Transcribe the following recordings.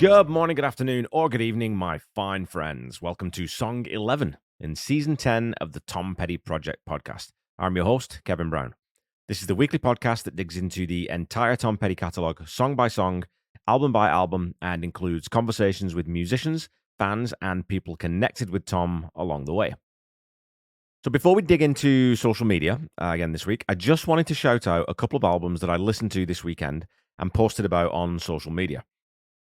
Good morning, good afternoon, or good evening, my fine friends. Welcome to Song 11 in Season 10 of the Tom Petty Project podcast. I'm your host, Kevin Brown. This is the weekly podcast that digs into the entire Tom Petty catalogue, song by song, album by album, and includes conversations with musicians, fans, and people connected with Tom along the way. So before we dig into social media again this week, I just wanted to shout out a couple of albums that I listened to this weekend and posted about on social media.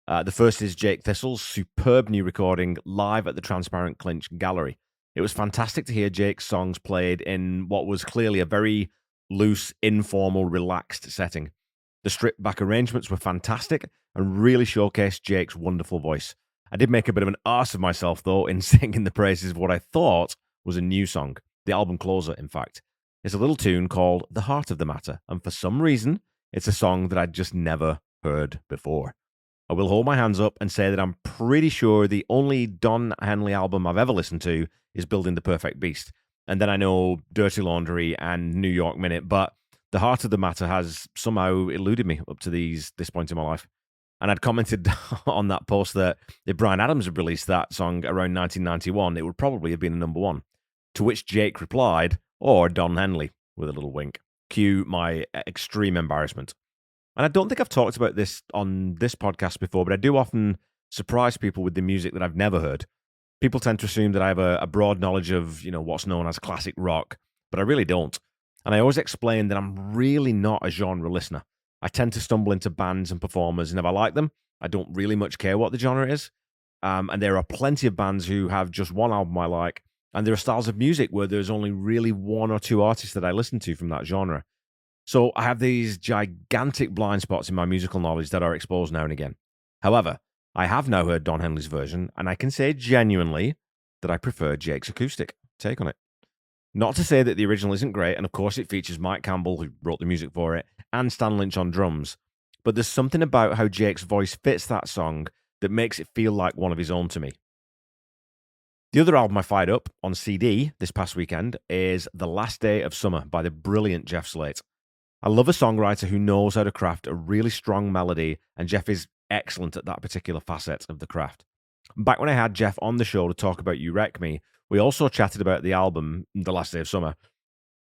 The first is Jake Thistle's superb new recording live at the Transparent Clinch Gallery. It was fantastic to hear Jake's songs played in what was clearly a very loose, informal, relaxed setting. The stripped back arrangements were fantastic and really showcased Jake's wonderful voice. I did make a bit of an arse of myself, though, in singing the praises of what I thought was a new song, the album closer, in fact. It's a little tune called The Heart of the Matter, and for some reason, it's a song that I'd just never heard before. I will hold my hands up and say that I'm pretty sure the only Don Henley album I've ever listened to is Building the Perfect Beast. And then I know Dirty Laundry and New York Minute, but The Heart of the Matter has somehow eluded me up to this point in my life. And I'd commented on that post that if Bryan Adams had released that song around 1991, it would probably have been a number one. To which Jake replied, or Don Henley, with a little wink. Cue my extreme embarrassment. And I don't think I've talked about this on this podcast before, but I do often surprise people with the music that I've never heard. People tend to assume that I have a broad knowledge of, what's known as classic rock, but I really don't. And I always explain that I'm really not a genre listener. I tend to stumble into bands and performers, and if I like them, I don't really much care what the genre is. And there are plenty of bands who have just one album I like, and there are styles of music where there's only really one or two artists that I listen to from that genre. So I have these gigantic blind spots in my musical knowledge that are exposed now and again. However, I have now heard Don Henley's version, and I can say genuinely that I prefer Jake's acoustic take on it. Not to say that the original isn't great, and of course it features Mike Campbell, who wrote the music for it, and Stan Lynch on drums, but there's something about how Jake's voice fits that song that makes it feel like one of his own to me. The other album I fired up on CD this past weekend is The Last Day of Summer by the brilliant Jeff Slate. I love a songwriter who knows how to craft a really strong melody, and Jeff is excellent at that particular facet of the craft. Back when I had Jeff on the show to talk about You Wreck Me, we also chatted about the album, The Last Day of Summer,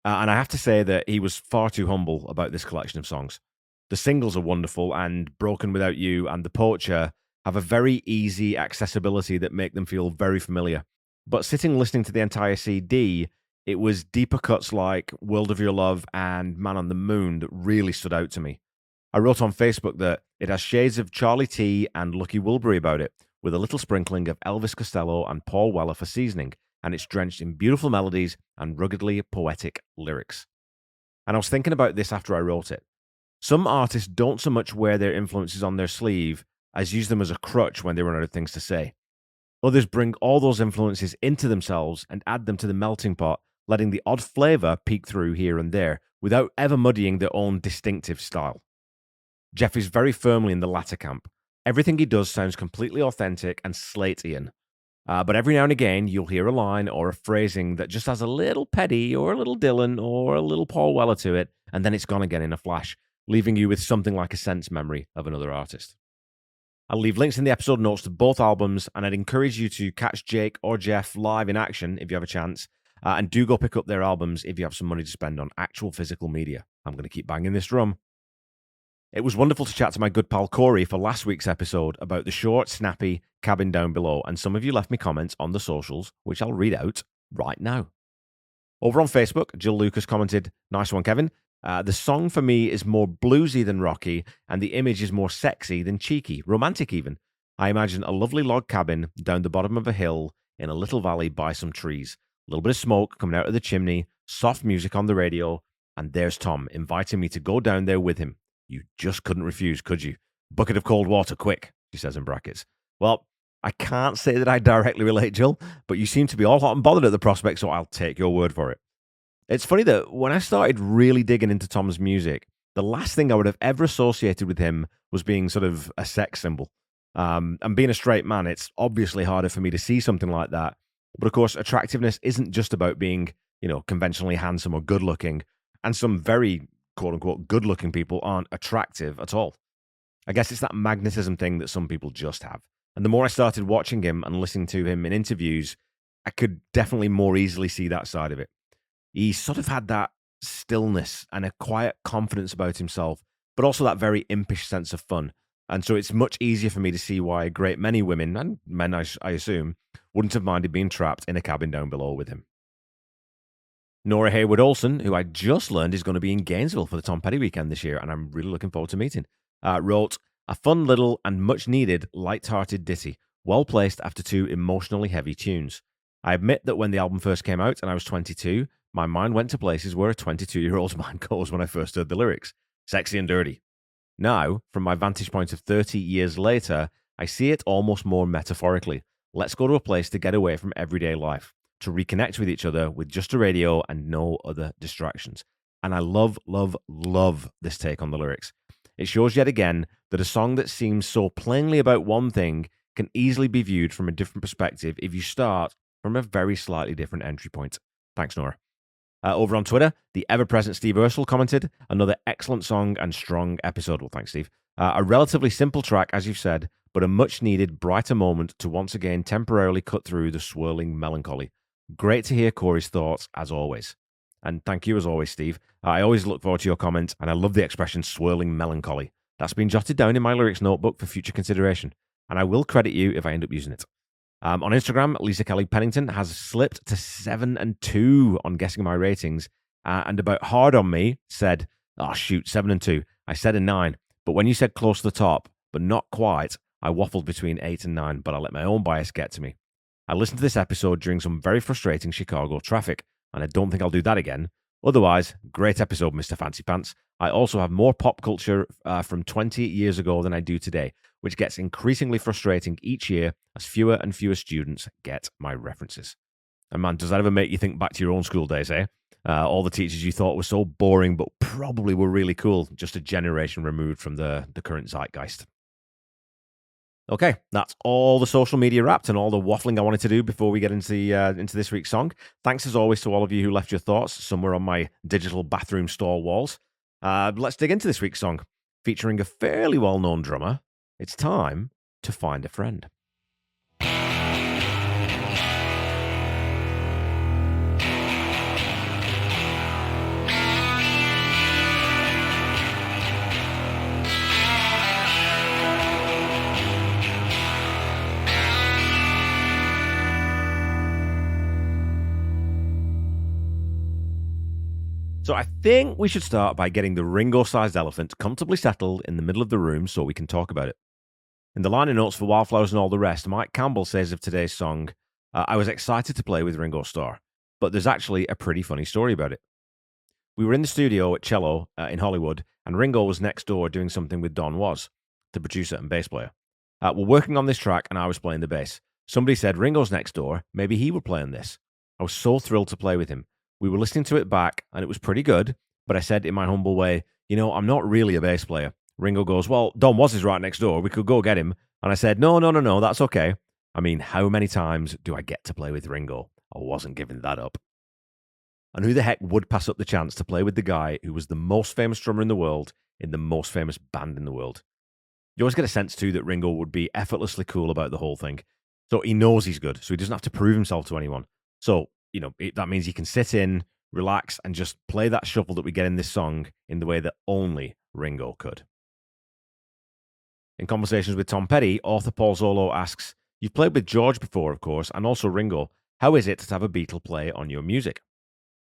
and I have to say that he was far too humble about this collection of songs. The singles are wonderful, and Broken Without You and The Poacher have a very easy accessibility that make them feel very familiar. But sitting listening to the entire CD, it was deeper cuts like World of Your Love and Man on the Moon that really stood out to me. I wrote on Facebook that it has shades of Charlie T and Lucky Wilbury about it, with a little sprinkling of Elvis Costello and Paul Weller for seasoning, and it's drenched in beautiful melodies and ruggedly poetic lyrics. And I was thinking about this after I wrote it. Some artists don't so much wear their influences on their sleeve as use them as a crutch when they run out of things to say. Others bring all those influences into themselves and add them to the melting pot, letting the odd flavor peek through here and there without ever muddying their own distinctive style. Jeff is very firmly in the latter camp. Everything he does sounds completely authentic and Slatean. But every now and again, you'll hear a line or a phrasing that just has a little Petty or a little Dylan or a little Paul Weller to it, and then it's gone again in a flash, leaving you with something like a sense memory of another artist. I'll leave links in the episode notes to both albums, and I'd encourage you to catch Jake or Jeff live in action if you have a chance, and do go pick up their albums if you have some money to spend on actual physical media. I'm going to keep banging this drum. It was wonderful to chat to my good pal Corey for last week's episode about the short, snappy Cabin Down Below, and some of you left me comments on the socials, which I'll read out right now. Over on Facebook, Jill Lucas commented, "Nice one, Kevin. The song for me is more bluesy than rocky, and the image is more sexy than cheeky, romantic even. I imagine a lovely log cabin down the bottom of a hill in a little valley by some trees. A little bit of smoke coming out of the chimney, soft music on the radio, and there's Tom inviting me to go down there with him. You just couldn't refuse, could you? Bucket of cold water, quick," she says in brackets. Well, I can't say that I directly relate, Jill, but you seem to be all hot and bothered at the prospect, so I'll take your word for it. It's funny that when I started really digging into Tom's music, the last thing I would have ever associated with him was being sort of a sex symbol. And being a straight man, it's obviously harder for me to see something like that. But of course, attractiveness isn't just about being, conventionally handsome or good looking. And some very quote unquote good looking people aren't attractive at all. I guess it's that magnetism thing that some people just have. And the more I started watching him and listening to him in interviews, I could definitely more easily see that side of it. He sort of had that stillness and a quiet confidence about himself, but also that very impish sense of fun. And so it's much easier for me to see why a great many women, and men I assume, wouldn't have minded being trapped in a cabin down below with him. Nora Haywood Olson, who I just learned is going to be in Gainesville for the Tom Petty weekend this year, and I'm really looking forward to meeting, wrote, "A fun little and much needed light-hearted ditty, well placed after two emotionally heavy tunes. I admit that when the album first came out and I was 22, my mind went to places where a 22-year-old's mind goes when I first heard the lyrics. Sexy and dirty. Now, from my vantage point of 30 years later, I see it almost more metaphorically. Let's go to a place to get away from everyday life, to reconnect with each other with just a radio and no other distractions." And I love, love, love this take on the lyrics. It shows yet again that a song that seems so plainly about one thing can easily be viewed from a different perspective if you start from a very slightly different entry point. Thanks, Nora. Over on Twitter, the ever-present Steve Ursel commented, "Another excellent song and strong episode." Well, thanks, Steve. A relatively simple track, as you've said, but a much-needed, brighter moment to once again temporarily cut through the swirling melancholy. Great to hear Corey's thoughts, as always. And thank you, as always, Steve. I always look forward to your comments, and I love the expression swirling melancholy. That's been jotted down in my lyrics notebook for future consideration, and I will credit you if I end up using it. On Instagram, Lisa Kelly Pennington has slipped to 7 and 2 on guessing my ratings, and about hard on me said, "Oh shoot, 7 and 2. I said a 9, but when you said close to the top, but not quite, I waffled between 8 and 9, but I let my own bias get to me. I listened to this episode during some very frustrating Chicago traffic, and I don't think I'll do that again. Otherwise, great episode, Mr. Fancy Pants. I also have more pop culture from 20 years ago than I do today, which gets increasingly frustrating each year as fewer and fewer students get my references." And man, does that ever make you think back to your own school days, eh? All the teachers you thought were so boring, but probably were really cool, just a generation removed from the current zeitgeist. Okay, that's all the social media wrapped and all the waffling I wanted to do before we get into this week's song. Thanks as always to all of you who left your thoughts somewhere on my digital bathroom stall walls. Let's dig into this week's song. Featuring a fairly well-known drummer, it's time to find a friend. So I think we should start by getting the Ringo-sized elephant comfortably settled in the middle of the room so we can talk about it. In the liner notes for Wildflowers and all the rest, Mike Campbell says of today's song, "I was excited to play with Ringo Starr, but there's actually a pretty funny story about it. We were in the studio at Cello in Hollywood, and Ringo was next door doing something with Don Was, the producer and bass player. We're working on this track, and I was playing the bass. Somebody said, 'Ringo's next door, maybe he would play on this.' I was so thrilled to play with him. We were listening to it back, and it was pretty good, but I said in my humble way, 'I'm not really a bass player.' Ringo goes, 'Well, Don Was is right next door. We could go get him.' And I said, No, that's okay. I mean, how many times do I get to play with Ringo? I wasn't giving that up. And who the heck would pass up the chance to play with the guy who was the most famous drummer in the world in the most famous band in the world? You always get a sense, too, that Ringo would be effortlessly cool about the whole thing. So he knows he's good, so he doesn't have to prove himself to anyone. So, that means he can sit in, relax, and just play that shuffle that we get in this song in the way that only Ringo could." In Conversations with Tom Petty, author Paul Zolo asks, "You've played with George before, of course, and also Ringo. How is it to have a Beatle play on your music?"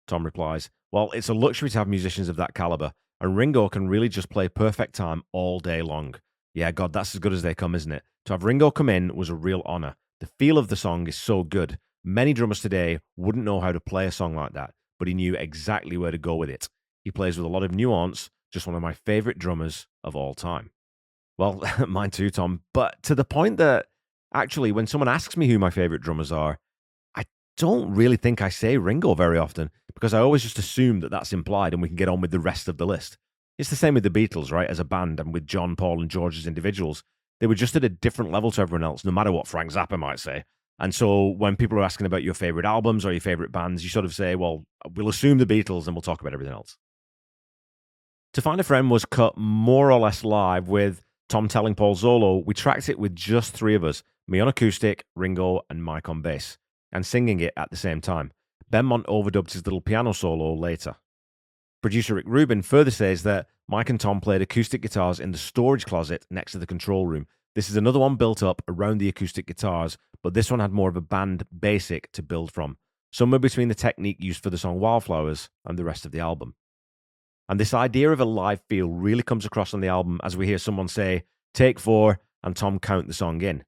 Tom replies, "Well, it's a luxury to have musicians of that caliber, and Ringo can really just play perfect time all day long. Yeah, God, that's as good as they come, isn't it? To have Ringo come in was a real honor. The feel of the song is so good. Many drummers today wouldn't know how to play a song like that, but he knew exactly where to go with it. He plays with a lot of nuance, just one of my favorite drummers of all time." Well, mine too, Tom. But to the point that actually, when someone asks me who my favorite drummers are, I don't really think I say Ringo very often because I always just assume that that's implied and we can get on with the rest of the list. It's the same with the Beatles, right? As a band and with John, Paul, and George as individuals. They were just at a different level to everyone else, no matter what Frank Zappa might say. And so when people are asking about your favorite albums or your favorite bands, you sort of say, well, we'll assume the Beatles and we'll talk about everything else. To Find a Friend was cut more or less live with Tom telling Paul Zolo, we tracked it with just three of us, me on acoustic, Ringo, and Mike on bass, and singing it at the same time. Benmont overdubbed his little piano solo later. Producer Rick Rubin further says that Mike and Tom played acoustic guitars in the storage closet next to the control room. This is another one built up around the acoustic guitars, but this one had more of a band basic to build from, somewhere between the technique used for the song Wildflowers and the rest of the album. And this idea of a live feel really comes across on the album as we hear someone say, take 4, and Tom count the song in.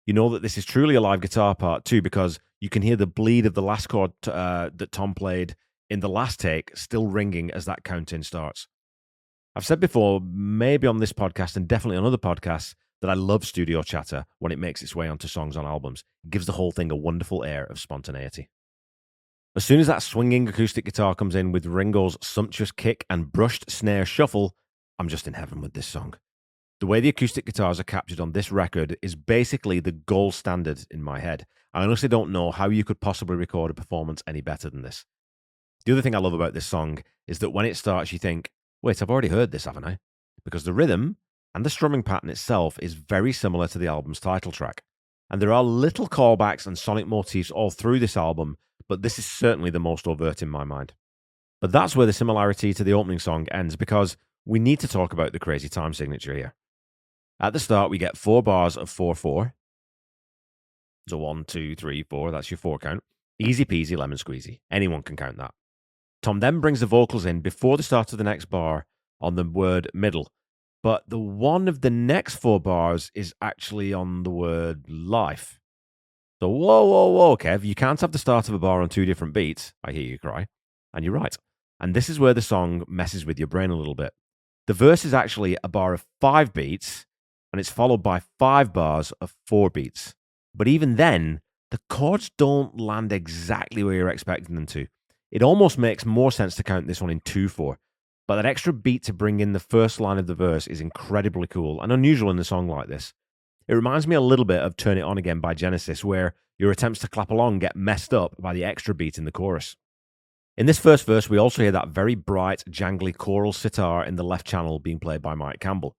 You know that this is truly a live guitar part too, because you can hear the bleed of the last chord that Tom played in the last take still ringing as that count in starts. I've said before, maybe on this podcast and definitely on other podcasts, that I love studio chatter when it makes its way onto songs on albums. It gives the whole thing a wonderful air of spontaneity. As soon as that swinging acoustic guitar comes in with Ringo's sumptuous kick and brushed snare shuffle, I'm just in heaven with this song. The way the acoustic guitars are captured on this record is basically the gold standard in my head. I honestly don't know how you could possibly record a performance any better than this. The other thing I love about this song is that when it starts, you think, wait, I've already heard this, haven't I? Because the rhythm and the strumming pattern itself is very similar to the album's title track. And there are little callbacks and sonic motifs all through this album, but this is certainly the most overt in my mind. But that's where the similarity to the opening song ends, because we need to talk about the crazy time signature here. At the start, we get 4 bars of 4/4. So 1, 2, 3, 4, that's your 4 count. Easy peasy, lemon squeezy. Anyone can count that. Tom then brings the vocals in before the start of the next bar on the word middle. But the one of the next 4 bars is actually on the word life. So whoa, Kev, you can't have the start of a bar on 2 different beats. I hear you cry. And you're right. And this is where the song messes with your brain a little bit. The verse is actually a bar of 5 beats, and it's followed by 5 bars of 4 beats. But even then, the chords don't land exactly where you're expecting them to. It almost makes more sense to count this one in 2/4. But that extra beat to bring in the first line of the verse is incredibly cool and unusual in a song like this. It reminds me a little bit of Turn It On Again by Genesis, where your attempts to clap along get messed up by the extra beat in the chorus. In this first verse, we also hear that very bright, jangly choral sitar in the left channel being played by Mike Campbell,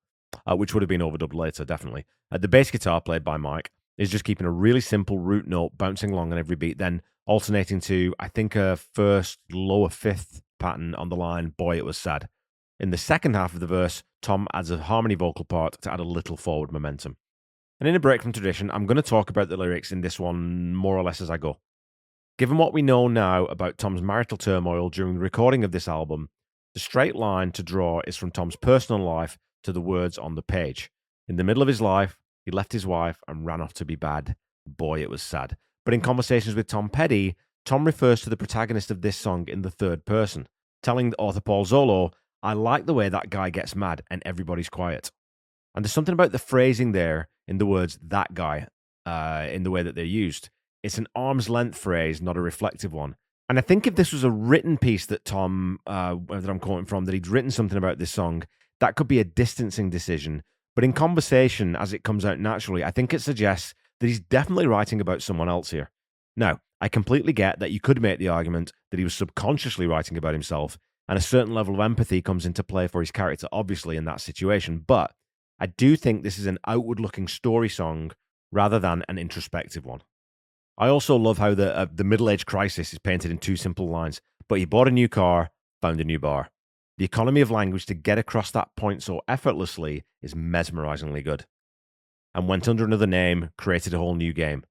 which would have been overdubbed later, definitely. The bass guitar played by Mike is just keeping a really simple root note bouncing along on every beat, then alternating to, I think, a first, lower fifth pattern on the line, boy, it was sad. In the second half of the verse, Tom adds a harmony vocal part to add a little forward momentum. And in a break from tradition, I'm going to talk about the lyrics in this one more or less as I go. Given what we know now about Tom's marital turmoil during the recording of this album, the straight line to draw is from Tom's personal life to the words on the page. In the middle of his life, he left his wife and ran off to be bad. Boy, it was sad. But in conversations with Tom Petty, Tom refers to the protagonist of this song in the third person, telling the author Paul Zolo, I like the way that guy gets mad and everybody's quiet. And there's something about the phrasing there in the words that guy, in the way that they're used. It's an arm's length phrase, not a reflective one. And I think if this was a written piece that Tom, that I'm quoting from, that he'd written something about this song, that could be a distancing decision. But in conversation, as it comes out naturally, I think it suggests that he's definitely writing about someone else here. Now, I completely get that you could make the argument that he was subconsciously writing about himself, and a certain level of empathy comes into play for his character, obviously, in that situation. But I do think this is an outward-looking story song rather than an introspective one. I also love how the middle-age crisis is painted in 2 simple lines. But he bought a new car, found a new bar. The economy of language to get across that point so effortlessly is mesmerizingly good. And went under another name, created a whole new game.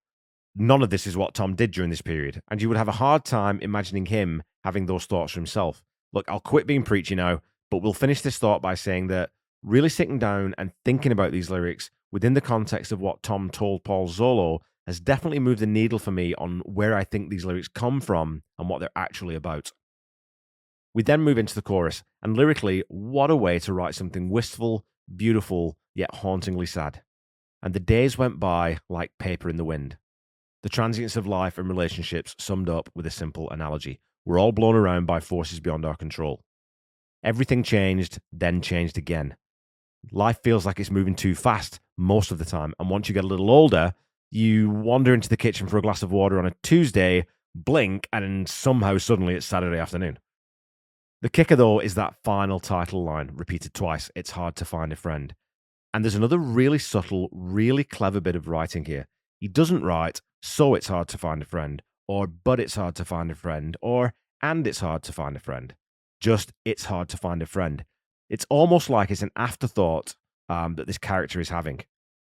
None of this is what Tom did during this period, and you would have a hard time imagining him having those thoughts for himself. Look, I'll quit being preachy now, but we'll finish this thought by saying that really sitting down and thinking about these lyrics within the context of what Tom told Paul Zolo has definitely moved the needle for me on where I think these lyrics come from and what they're actually about. We then move into the chorus, and lyrically, what a way to write something wistful, beautiful, yet hauntingly sad. And the days went by like paper in the wind. The transience of life and relationships summed up with a simple analogy. We're all blown around by forces beyond our control. Everything changed, then changed again. Life feels like it's moving too fast most of the time, and once you get a little older, you wander into the kitchen for a glass of water on a Tuesday, blink, and somehow suddenly it's Saturday afternoon. The kicker, though, is that final title line, repeated twice, it's hard to find a friend. And there's another really subtle, really clever bit of writing here. He doesn't write, so it's hard to find a friend, or but it's hard to find a friend, or and it's hard to find a friend. Just, it's hard to find a friend. It's almost like it's an afterthought that this character is having.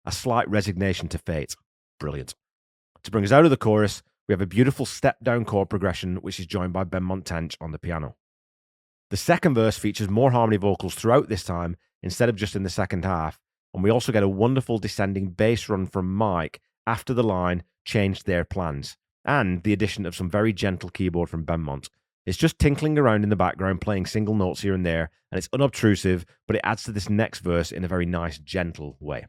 A slight resignation to fate. Brilliant. To bring us out of the chorus, we have a beautiful step-down chord progression, which is joined by Benmont Tench on the piano. The second verse features more harmony vocals throughout this time, instead of just in the second half, and we also get a wonderful descending bass run from Mike after the line changed their plans, and the addition of some very gentle keyboard from Benmont. It's just tinkling around in the background, playing single notes here and there, and it's unobtrusive, but it adds to this next verse in a very nice, gentle way.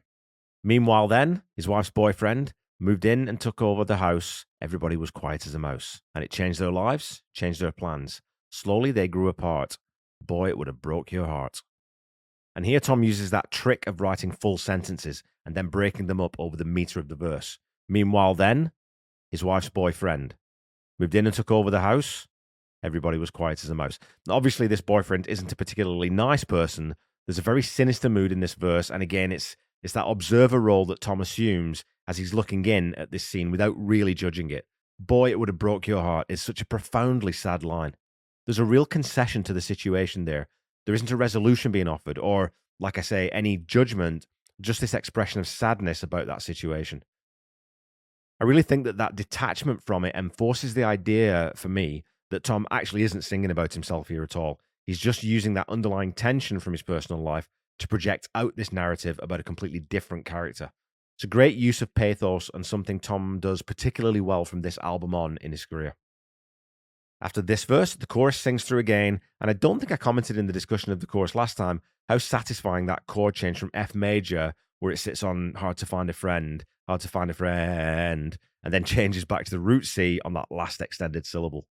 Meanwhile then, his wife's boyfriend moved in and took over the house. Everybody was quiet as a mouse, and it changed their lives, changed their plans. Slowly they grew apart. Boy, it would have broke your heart. And here Tom uses that trick of writing full sentences and then breaking them up over the meter of the verse. Meanwhile then, his wife's boyfriend moved in and took over the house. Everybody was quiet as a mouse. Now, obviously, this boyfriend isn't a particularly nice person. There's a very sinister mood in this verse, and again, it's that observer role that Tom assumes as he's looking in at this scene without really judging it. Boy, it would have broke your heart is such a profoundly sad line. There's a real concession to the situation there. There isn't a resolution being offered, or, like I say, any judgment, just this expression of sadness about that situation. I really think that detachment from it enforces the idea, for me, that Tom actually isn't singing about himself here at all. He's just using that underlying tension from his personal life to project out this narrative about a completely different character. It's a great use of pathos and something Tom does particularly well from this album on in his career. After this verse, the chorus sings through again, and I don't think I commented in the discussion of the chorus last time how satisfying that chord change from F major, where it sits on hard to find a friend, and then changes back to the root C on that last extended syllable.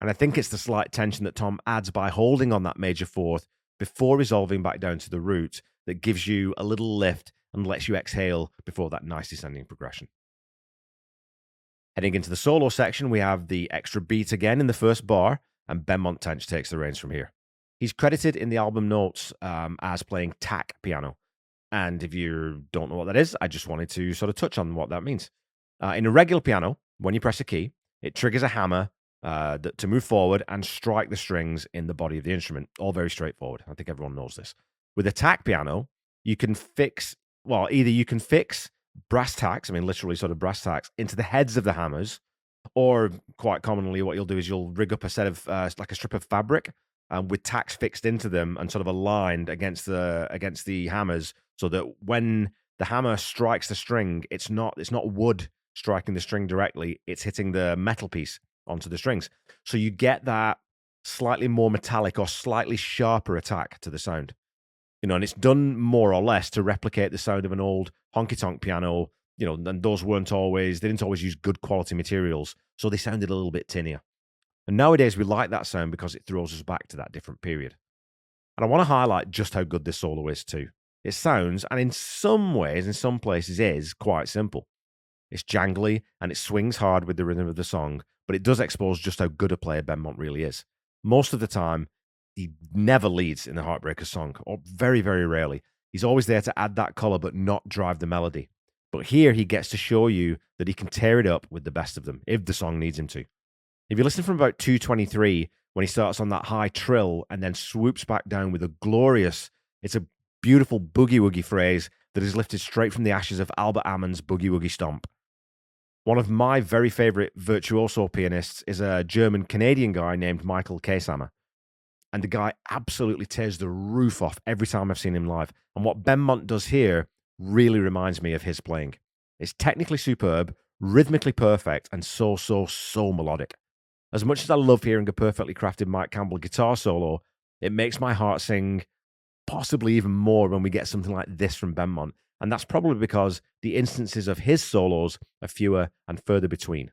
And I think it's the slight tension that Tom adds by holding on that major fourth before resolving back down to the root that gives you a little lift and lets you exhale before that nice descending progression. Heading into the solo section, we have the extra beat again in the first bar, and Benmont Tench takes the reins from here. He's credited in the album notes as playing tack piano. And if you don't know what that is, I just wanted to sort of touch on what that means. In a regular piano, when you press a key, it triggers a hammer to move forward and strike the strings in the body of the instrument. All very straightforward. I think everyone knows this. With a tack piano, you can fix brass tacks, literally sort of brass tacks, into the heads of the hammers, or quite commonly what you'll do is you'll rig up a set of, like a strip of fabric with tacks fixed into them and sort of aligned against the hammers so that when the hammer strikes the string, it's not wood striking the string directly, it's hitting the metal piece onto the strings. So you get that slightly more metallic or slightly sharper attack to the sound. And it's done more or less to replicate the sound of an old honky-tonk piano, and they didn't always use good quality materials, so they sounded a little bit tinnier. And nowadays we like that sound because it throws us back to that different period. And I want to highlight just how good this solo is too. It sounds, and in some ways, in some places, is quite simple. It's jangly and it swings hard with the rhythm of the song, but it does expose just how good a player Benmont really is. Most of the time, he never leads in the Heartbreaker song, or very, very rarely. He's always there to add that color but not drive the melody. But here he gets to show you that he can tear it up with the best of them, if the song needs him to. If you listen from about 2:23, when he starts on that high trill and then swoops back down with it's a beautiful boogie-woogie phrase that is lifted straight from the ashes of Albert Ammon's Boogie-Woogie Stomp. One of my very favorite virtuoso pianists is a German-Canadian guy named Michael Kaeshammer. And the guy absolutely tears the roof off every time I've seen him live. And what Benmont does here really reminds me of his playing. It's technically superb, rhythmically perfect, and so melodic. As much as I love hearing a perfectly crafted Mike Campbell guitar solo, it makes my heart sing possibly even more when we get something like this from Benmont. And that's probably because the instances of his solos are fewer and further between.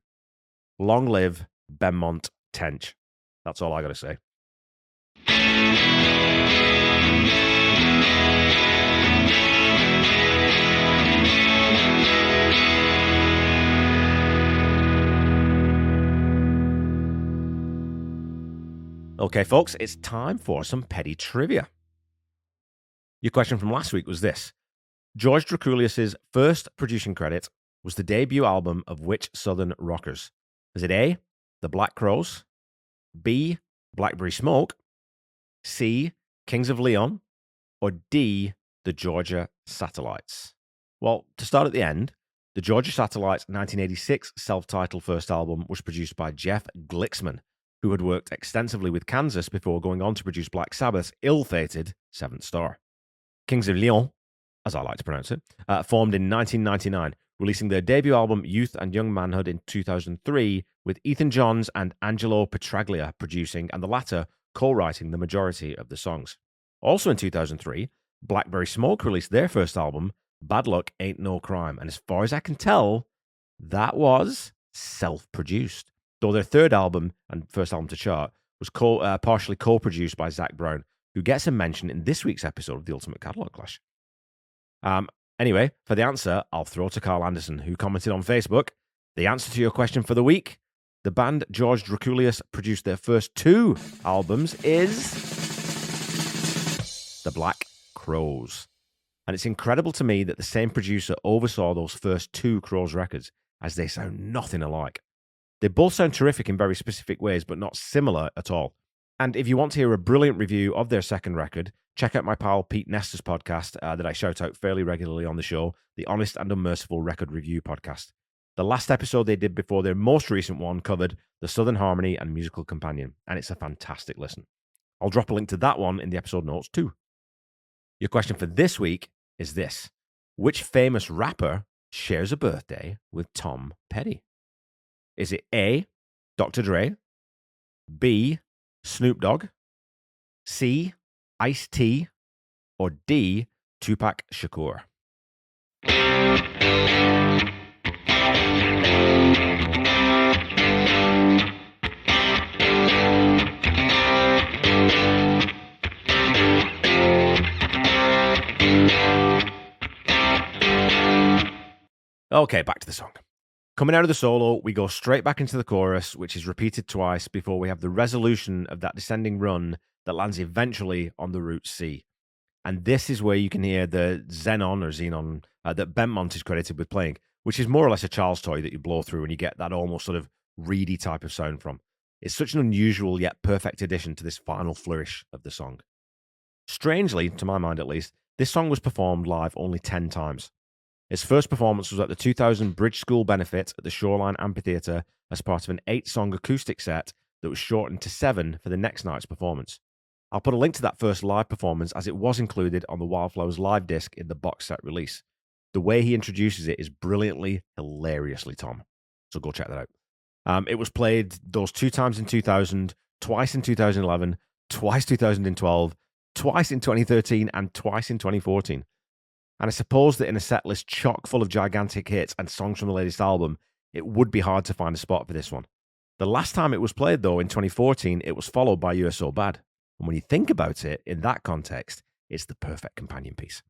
Long live Benmont Tench. That's all I got to say. Okay, folks, it's time for some petty trivia. Your question from last week was this. George Draculius's first producing credit was the debut album of which Southern rockers? Is it A, the Black Crowes, B, Blackberry Smoke, C, Kings of Leon, or D, the Georgia Satellites? Well, to start at the end, the Georgia Satellites' 1986 self-titled first album was produced by Jeff Glixman, who had worked extensively with Kansas before going on to produce Black Sabbath's ill-fated Seventh Star. Kings of Leon, as I like to pronounce it, formed in 1999, releasing their debut album Youth and Young Manhood in 2003, with Ethan Johns and Angelo Petraglia producing, and the latter co-writing the majority of the songs. Also in 2003, Blackberry Smoke released their first album, Bad Luck Ain't No Crime, and as far as I can tell, that was self-produced. Though their third album, and first album to chart, was partially co-produced by Zach Brown, who gets a mention in this week's episode of the Ultimate Catalog Clash. Anyway, for the answer, I'll throw to Carl Anderson, who commented on Facebook, the answer to your question for the week, the band George Draculius produced their first 2 albums, is the Black Crowes. And it's incredible to me that the same producer oversaw those first 2 Crowes records, as they sound nothing alike. They both sound terrific in very specific ways, but not similar at all. And if you want to hear a brilliant review of their second record, check out my pal Pete Nestor's podcast that I shout out fairly regularly on the show, the Honest and Unmerciful Record Review Podcast. The last episode they did before their most recent one covered the Southern Harmony and Musical Companion, and it's a fantastic listen. I'll drop a link to that one in the episode notes too. Your question for this week is this. Which famous rapper shares a birthday with Tom Petty? Is it A, Dr. Dre, B, Snoop Dogg, C, Ice-T, or D, Tupac Shakur? Okay, back to the song. Coming out of the solo, we go straight back into the chorus, which is repeated twice before we have the resolution of that descending run that lands eventually on the root C. And this is where you can hear the xenon that Benmont is credited with playing, which is more or less a child's toy that you blow through and you get that almost sort of reedy type of sound from. It's such an unusual yet perfect addition to this final flourish of the song. Strangely, to my mind at least, this song was performed live only 10 times. Its first performance was at the 2000 Bridge School benefit at the Shoreline Amphitheatre as part of an 8-song acoustic set that was shortened to 7 for the next night's performance. I'll put a link to that first live performance as it was included on the Wildflowers live disc in the box set release. The way he introduces it is brilliantly, hilariously Tom. So go check that out. It was played those 2 times in 2000, twice in 2011, twice 2012, twice in 2013, and twice in 2014. And I suppose that in a set list chock full of gigantic hits and songs from the latest album, it would be hard to find a spot for this one. The last time it was played, though, in 2014, it was followed by You're So Bad. And when you think about it in that context, it's the perfect companion piece.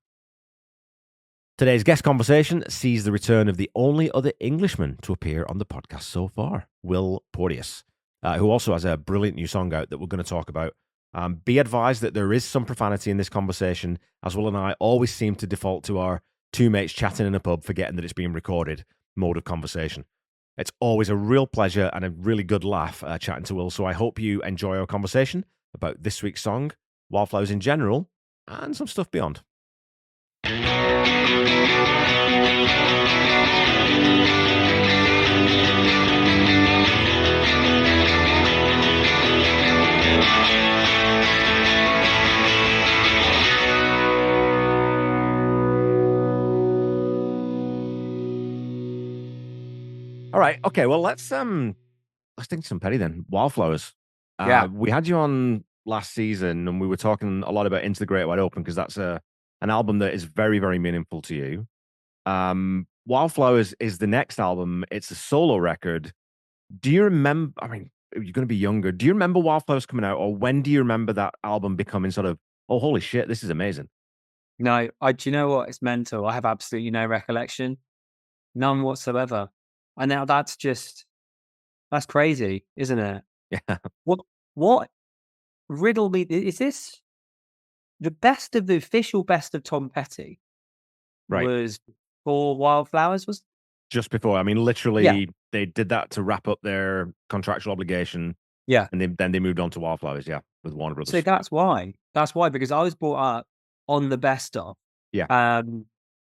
Today's guest conversation sees the return of the only other Englishman to appear on the podcast so far, Will Porteous, who also has a brilliant new song out that we're going to talk about. Be advised that there is some profanity in this conversation, as Will and I always seem to default to our 2 mates chatting in a pub, forgetting that it's being recorded mode of conversation. It's always a real pleasure and a really good laugh chatting to Will, so I hope you enjoy our conversation about this week's song, Wildflowers in general, and some stuff beyond. All right. Okay. Well, let's think some Petty then. Wildflowers. Yeah. We had you on last season, and we were talking a lot about Into the Great Wide Open because that's an album that is very, very meaningful to you. Wildflowers is the next album. It's a solo record. Do you remember? I mean, you're going to be younger. Do you remember Wildflowers coming out, or when do you remember that album becoming sort of, oh, holy shit, this is amazing? No, do you know what? It's mental. I have absolutely no recollection. None whatsoever. And now that's crazy, isn't it? Yeah. What riddle me? Is this the official best of Tom Petty? Right. was before Wildflowers was. Just before. I mean, Yeah, literally, they did that to wrap up their contractual obligation, yeah. and then they moved on to Wildflowers, yeah, with Warner So Brothers. that's why. That's why, because I was brought up on the best of, Yeah, um,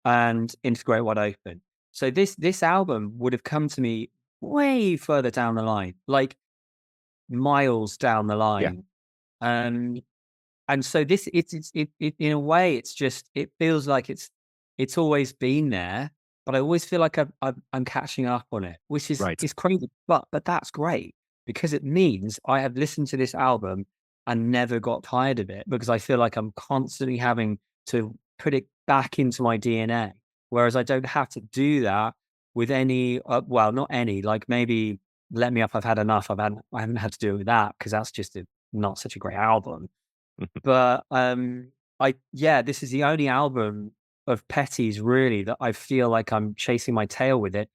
and Integrate Wide Open. So this album would have come to me way further down the line, like miles down the yeah, line. Um, and so this it in a way it's just it feels like it's always been there, but I always feel like I'm catching up on it, which right. is crazy. But that's great because it means I have listened to this album and never got tired of it because I feel like I'm constantly having to put it back into my DNA. Whereas I don't have to do that with any well, not any, like maybe Let Me Up, I've Had Enough. I haven't had to do it with that because that's just not such a great album. But, yeah, this is the only album of Petty's really that I feel like I'm chasing my tail with it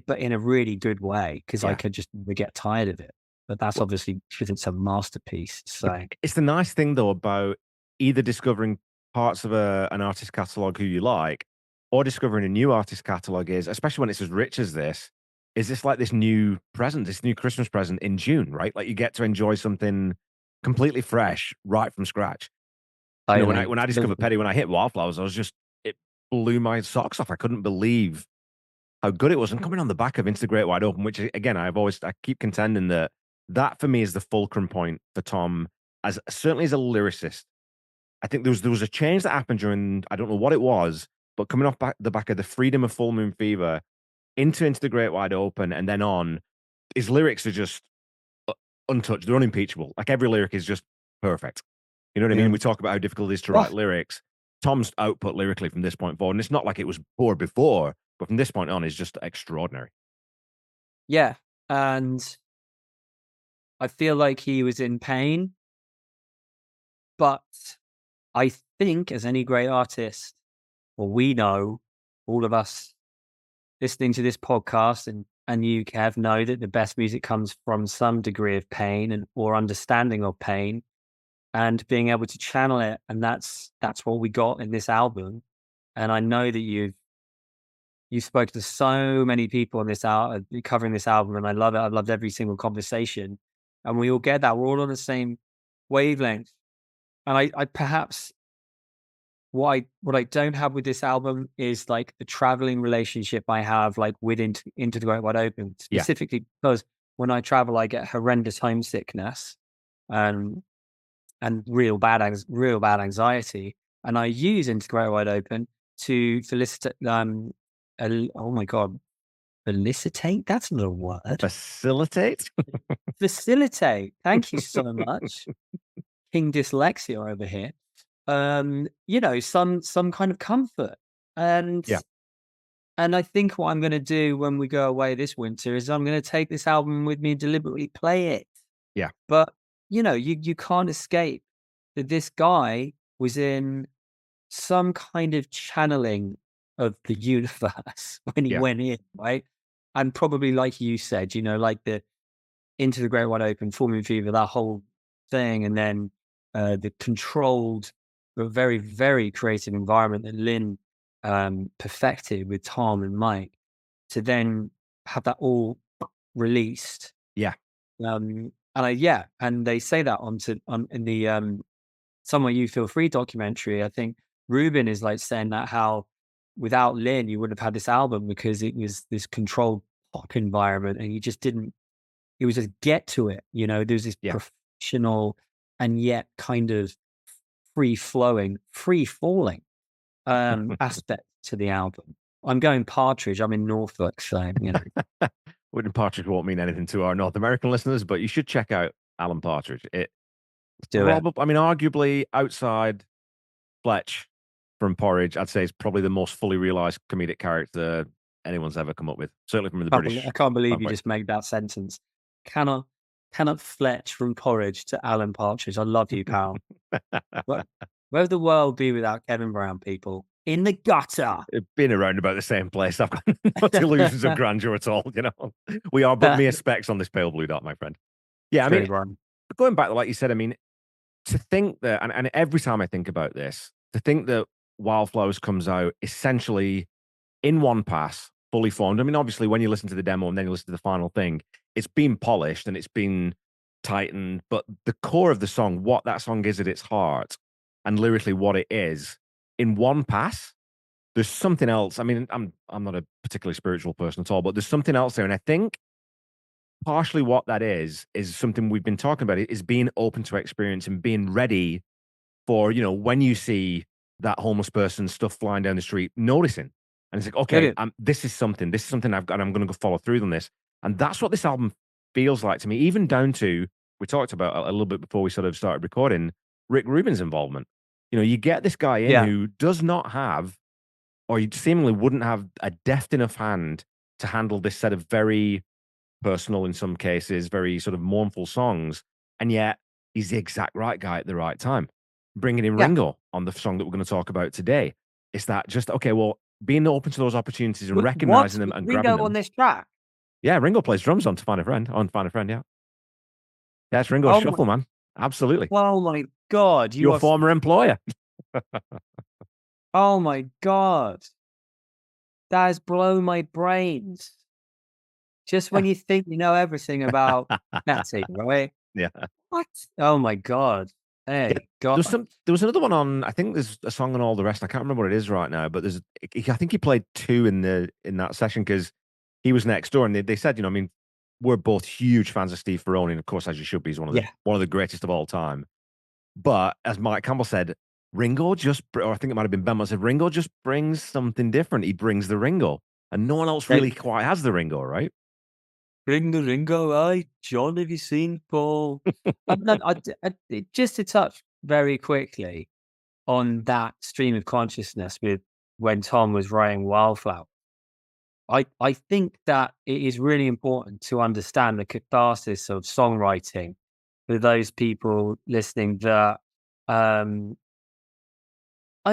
but in a really good way because I Yeah. could just never get tired of it. But that's Well, obviously because it's a masterpiece, but so it's the nice thing, though, about either discovering parts of an artist catalog who you like or discovering a new artist catalog is, especially when it's as rich as this, is this like this new present, this new Christmas present in June, right? Like, you get to enjoy something completely fresh right from scratch. You know, when I totally, when I discovered totally. Petty, when I hit Wildflowers, I was just it blew my socks off. I couldn't believe how good it was, and coming on the back of Integrate Wide Open, which again, I keep contending that that for me is the fulcrum point for Tom, as certainly as a lyricist. I think there was a change that happened during, I don't know what it was, but coming off the back of the Freedom of Full Moon Fever into the Great Wide Open and then on, his lyrics are just untouched. They're unimpeachable. Like, every lyric is just perfect. You know what I Yeah. mean? We talk about how difficult it is to Oh, write lyrics. Tom's output lyrically from this point forward, and it's not like it was poor before, but from this point on is just extraordinary. yeah, and I feel like he was in pain, but I think as any great artist, well, we know, all of us listening to this podcast and you, Kev, know that the best music comes from some degree of pain and or understanding of pain and being able to channel it. And that's what we got in this album. And I know that you've spoken to so many people on this out covering this album, and I love it. I've loved every single conversation. And we all get that. We're all on the same wavelength. And I perhaps what I don't have with this album is like the traveling relationship I have like with into the Great Wide Open, Yeah. specifically because when I travel, I get horrendous homesickness and real bad anxiety, and I use Into the Great Wide Open to felicitate. Oh my god, felicitate. That's not a word. Facilitate? Facilitate. Thank you so much, King Dyslexia over here. Some kind of comfort. And Yeah. and I think what I'm gonna do when we go away this winter is I'm gonna take this album with me and deliberately play it. Yeah. But you can't escape that this guy was in some kind of channeling of the universe when he Yeah. went in, right? And probably like you said, like the Into the Great Wide Open, Full Moon Fever, that whole thing, and then the controlled, but very, very creative environment that Lynn perfected with Tom and Mike to then have that all released. Yeah. And they say that in the Somewhere You Feel Free documentary. I think Ruben is like saying that how without Lynn, you wouldn't have had this album because it was this controlled pop environment and you just didn't it was just get to it, there's this Yeah. professional and yet kind of free flowing, free falling aspect to the album. I'm going Partridge. I'm in Norfolk, so Wooden Partridge won't mean anything to our North American listeners, but you should check out Alan Partridge. It do it. probably, I mean, arguably outside Fletch from Porridge, I'd say it's probably the most fully realized comedic character anyone's ever come up with. Certainly from the I British can't believe you standpoint. just made that sentence. Cannot cannot Fletch from Porridge to Alan Partridge. I love you, pal. Where, where would the world be without Kevin Brown, people? In the gutter. Been around about the same place. I've got no delusions of grandeur at all. We are but mere specks on this pale blue dot, my friend. Yeah, I mean, True, Brian. going back, like you said, I mean, to think that, and every time I think about this, to think that Wildflowers comes out essentially in one pass, fully formed. I mean, obviously, when you listen to the demo and then you listen to the final thing, it's been polished and it's been tightened. But the core of the song, what that song is at its heart, and lyrically what it is, in one pass, there's something else. I mean, I'm not a particularly spiritual person at all, but there's something else there. And I think partially what that is something we've been talking about, is being open to experience and being ready for, when you see that homeless person stuff flying down the street, noticing. And it's like, okay, Brilliant. this is something I've got, and I'm going to go follow through on this. And that's what this album feels like to me, even down to, we talked about a little bit before we sort of started recording, Rick Rubin's involvement. You get this guy in Yeah. who does not have, or you seemingly wouldn't have a deft enough hand to handle this set of very personal, in some cases, very sort of mournful songs. And yet he's the exact right guy at the right time. Bringing in Yeah. Ringo on the song that we're going to talk about today. It's that just, okay, well, being open to those opportunities and What? recognizing them and grabbing Ringo on them. this track? Yeah, Ringo plays drums on To Find a Friend, yeah. Yeah, it's Ringo's Oh my, shuffle, man. Absolutely. oh my God. You Your are, former employer. oh my God. That has blown my brains. Just when you think you know everything about Natty, right? Yeah. What? Oh my God. Yeah, Hey, God. there was another one on. I think there's a song on All the Rest. I can't remember what it is right now, but I think he played two in that session because he was next door, and they said, I mean, we're both huge fans of Steve Ferroni, and of course, as you should be, he's Yeah. one of the greatest of all time. But as Mike Campbell said, Ringo or I think it might have been Benmont said, Ringo just brings something different. He brings the Ringo, and no one else Hey, really quite has the Ringo, right? Ringo, Ringo, aye. John, have you seen Paul? No, just to touch very quickly on that stream of consciousness with when Tom was writing Wildflower. I think that it is really important to understand the catharsis of songwriting for those people listening that I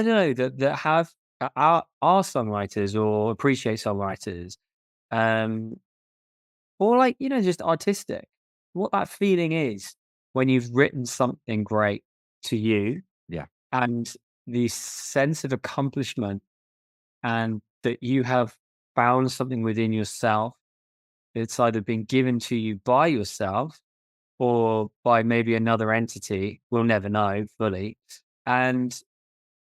don't know that have are songwriters or appreciate songwriters, um, or like just artistic. What that feeling is when you've written something great to you, Yeah, and the sense of accomplishment, and that you have found something within yourself. It's either been given to you by yourself or by maybe another entity. We'll never know fully. And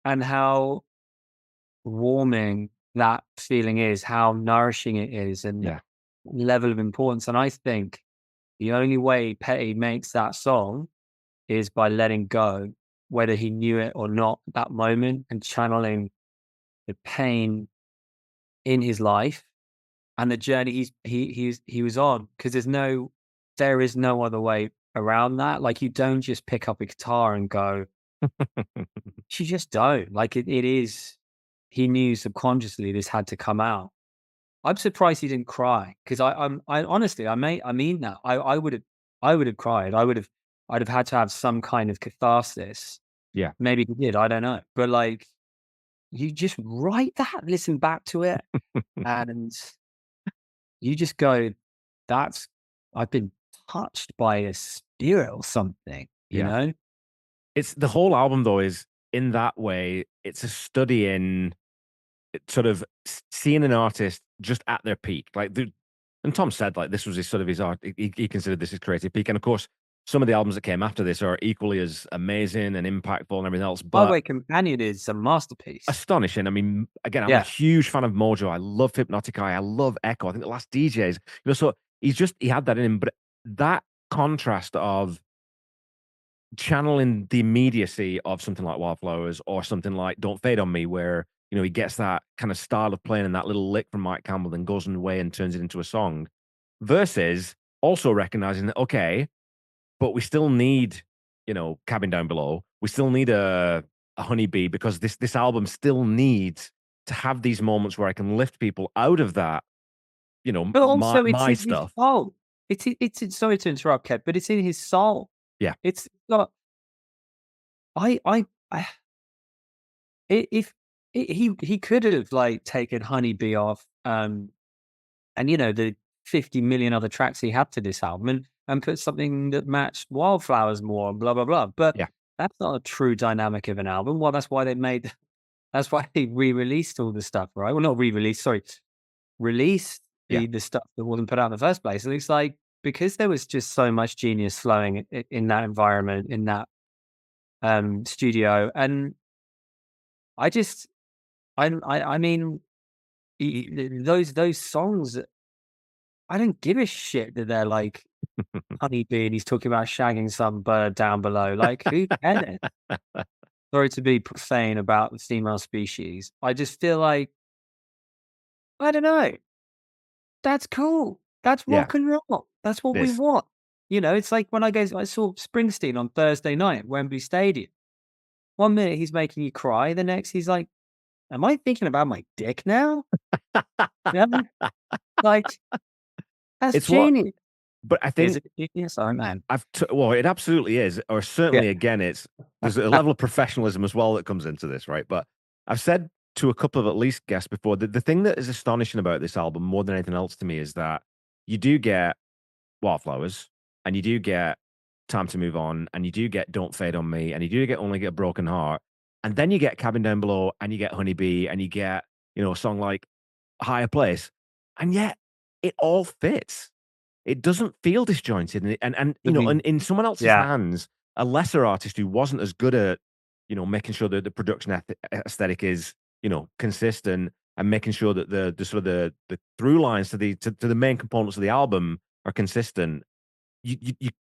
how warming that feeling is, how nourishing it is, and yeah, level of importance. And I think the only way Petty makes that song is by letting go, whether he knew it or not at that moment, and channeling the pain in his life and the journey he was on. Because there is no other way around that. Like, you don't just pick up a guitar and go, you just don't. Like, it is, he knew subconsciously this had to come out. I'm surprised he didn't cry, because I honestly, I mean that. I would have cried. I'd have had to have some kind of catharsis. yeah. Maybe he did, I don't know. But like, you just write that, listen back to it, and you just go, that's, I've been touched by a spirit or something, you Yeah. know? It's the whole album though is in that way. It's a study in sort of seeing an artist just at their peak. And Tom said like this was his sort of his art. He considered this his creative peak. And of course, some of the albums that came after this are equally as amazing and impactful and everything else. But Highway Companion is a masterpiece. astonishing. I mean, again, I'm a Yeah. huge fan of Mojo. I love Hypnotic Eye. I love Echo. I think the last DJs, so he had that in him. But that contrast of channeling the immediacy of something like Wildflowers or something like Don't Fade on Me, where he gets that kind of style of playing and that little lick from Mike Campbell, then goes away and turns it into a song, versus also recognizing that, okay, but we still need, Cabin Down Below. We still need a honeybee, because this album still needs to have these moments where I can lift people out of that, But my also it's my in his stuff. soul. Sorry to interrupt, Kev, but it's in his soul. Yeah, It's not, I if he could have, like, taken Honeybee off, and, the 50 million other tracks he had to this album, and put something that matched Wildflowers more, and blah, blah, blah. But yeah, that's not a true dynamic of an album. Well, that's why they made That's why he re-released all the stuff, right? Well, not re-released, sorry, released Yeah. the stuff that wasn't put out in the first place. And it's like, because there was just so much genius flowing in that environment, in that studio. And I just, I mean, those songs, I don't give a shit that they're like honeybee and he's talking about shagging some bird down below. Like, who cares? Sorry to be profane about the female species. I just feel like, I don't know. That's cool. That's Yeah, rock and roll. That's what it we is. want. It's like when I saw Springsteen on Thursday night at Wembley Stadium. One minute he's making you cry, the next he's like, "Am I thinking about my dick now?" You know? Like, that's It's what, genius. but I Is think it genius? Oh, man. well, it absolutely is, or Yeah. certainly again, there's a level of professionalism as well that comes into this, right? But I've said to a couple of at least guests before that the thing that is astonishing about this album more than anything else to me is that you do get Wildflowers, and you do get Time to Move On, and you do get Don't Fade on Me, and you do get Only Get a Broken Heart, and then you get Cabin Down Below, and you get Honeybee, and you get, a song like Higher Place, and yet it all fits. It doesn't feel disjointed, and I mean, in someone else's yeah, hands, a lesser artist who wasn't as good at, making sure that the production aesthetic is, consistent, and making sure that the sort of the through lines to the main components of the album are consistent.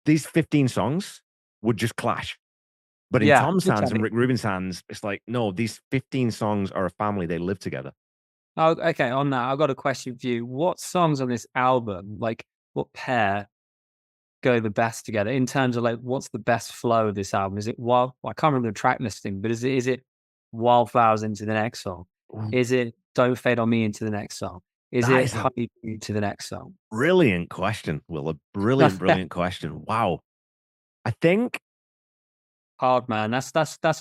These 15 songs would just clash. But in yeah, Tom's hands and okay. Rick Rubin's hands, it's like, no, these 15 songs are a family. They live together. Oh, okay, on that, I've got a question for you. What songs on this album, like, what pair go the best together in terms of, like, what's the best flow of this album? Is it I can't remember the track listing, but is it Wildflowers into the next song? Ooh, Is it Don't Fade on Me into the next song? Is that it is a Honey to the next song? brilliant question, Will. A brilliant, brilliant question. Wow. I think Hard, man. That's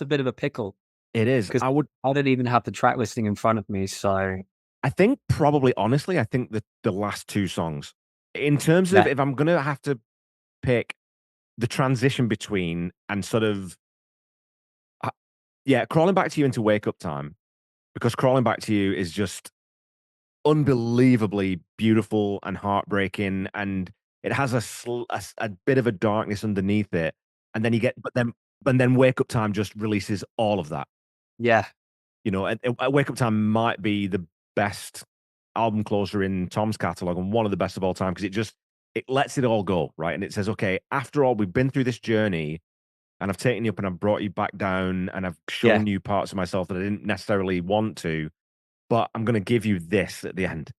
a bit of a pickle it is. because I don't even have the track listing in front of me. So I think probably, honestly, I think the last two songs, in terms of yeah, if I'm going to have to pick the transition between and sort of, uh, yeah, Crawling Back to You into Wake Up Time, because Crawling Back to You is just unbelievably beautiful and heartbreaking, and it has a bit of a darkness underneath it, and then you get, but then Wake Up Time just releases all of that. yeah, Wake Up Time might be the best album closer in Tom's catalog and one of the best of all time because it lets it all go, right? And it says, okay, after all, we've been through this journey, and I've taken you up and I've brought you back down, and I've yeah, shown you parts of myself that I didn't necessarily want to, but I'm going to give you this at the end.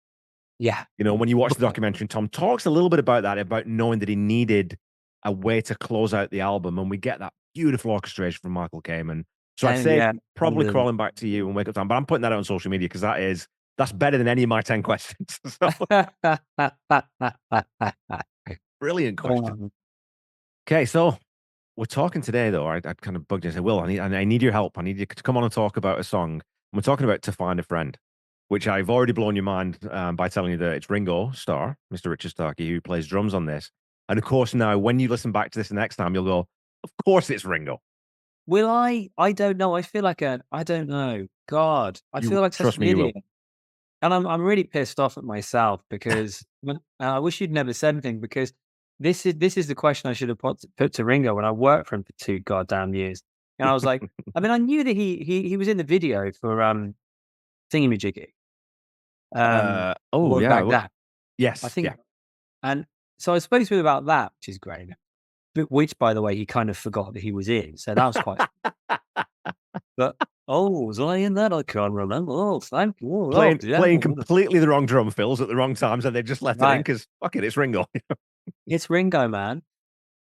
yeah. When you watch the documentary, Tom talks a little bit about that, about knowing that he needed a way to close out the album, and we get that beautiful orchestration from Michael Kamen. So I'd And say yeah, probably Crawling Back to You and Wake Up Time, but I'm putting that out on social media because that's better than any of my 10 questions. So brilliant question. Um, Okay, so we're talking today, though. I kind of bugged you and said, Will, I need your help. I need you to come on and talk about a song. And we're talking about To Find a Friend, which I've already blown your mind by telling you that it's Ringo Starr, Mr. Richard Starkey, who plays drums on this. And of course, now when you listen back to this the next time, you'll go, of course it's Ringo. will I? I don't know. I feel like I don't know. God, I You feel like such trust an me, you will. idiot. And I'm really pissed off at myself because I wish you'd never said anything because this is the question I should have put to Ringo when I worked for him for 2 goddamn years. And I was like, I mean, I knew that he was in the video for Thingamajiggy, Oh was yeah, back then. I yes, think, yeah. and so I spoke to him about that, which is great. But which, by the way, he kind of forgot that he was in. So that was quite. But oh, was I in that? I can't remember. Oh, thank you. Oh, yeah. Playing completely the wrong drum fills at the wrong times, and they just left it in Right. because fuck it, it's Ringo. It's Ringo, man.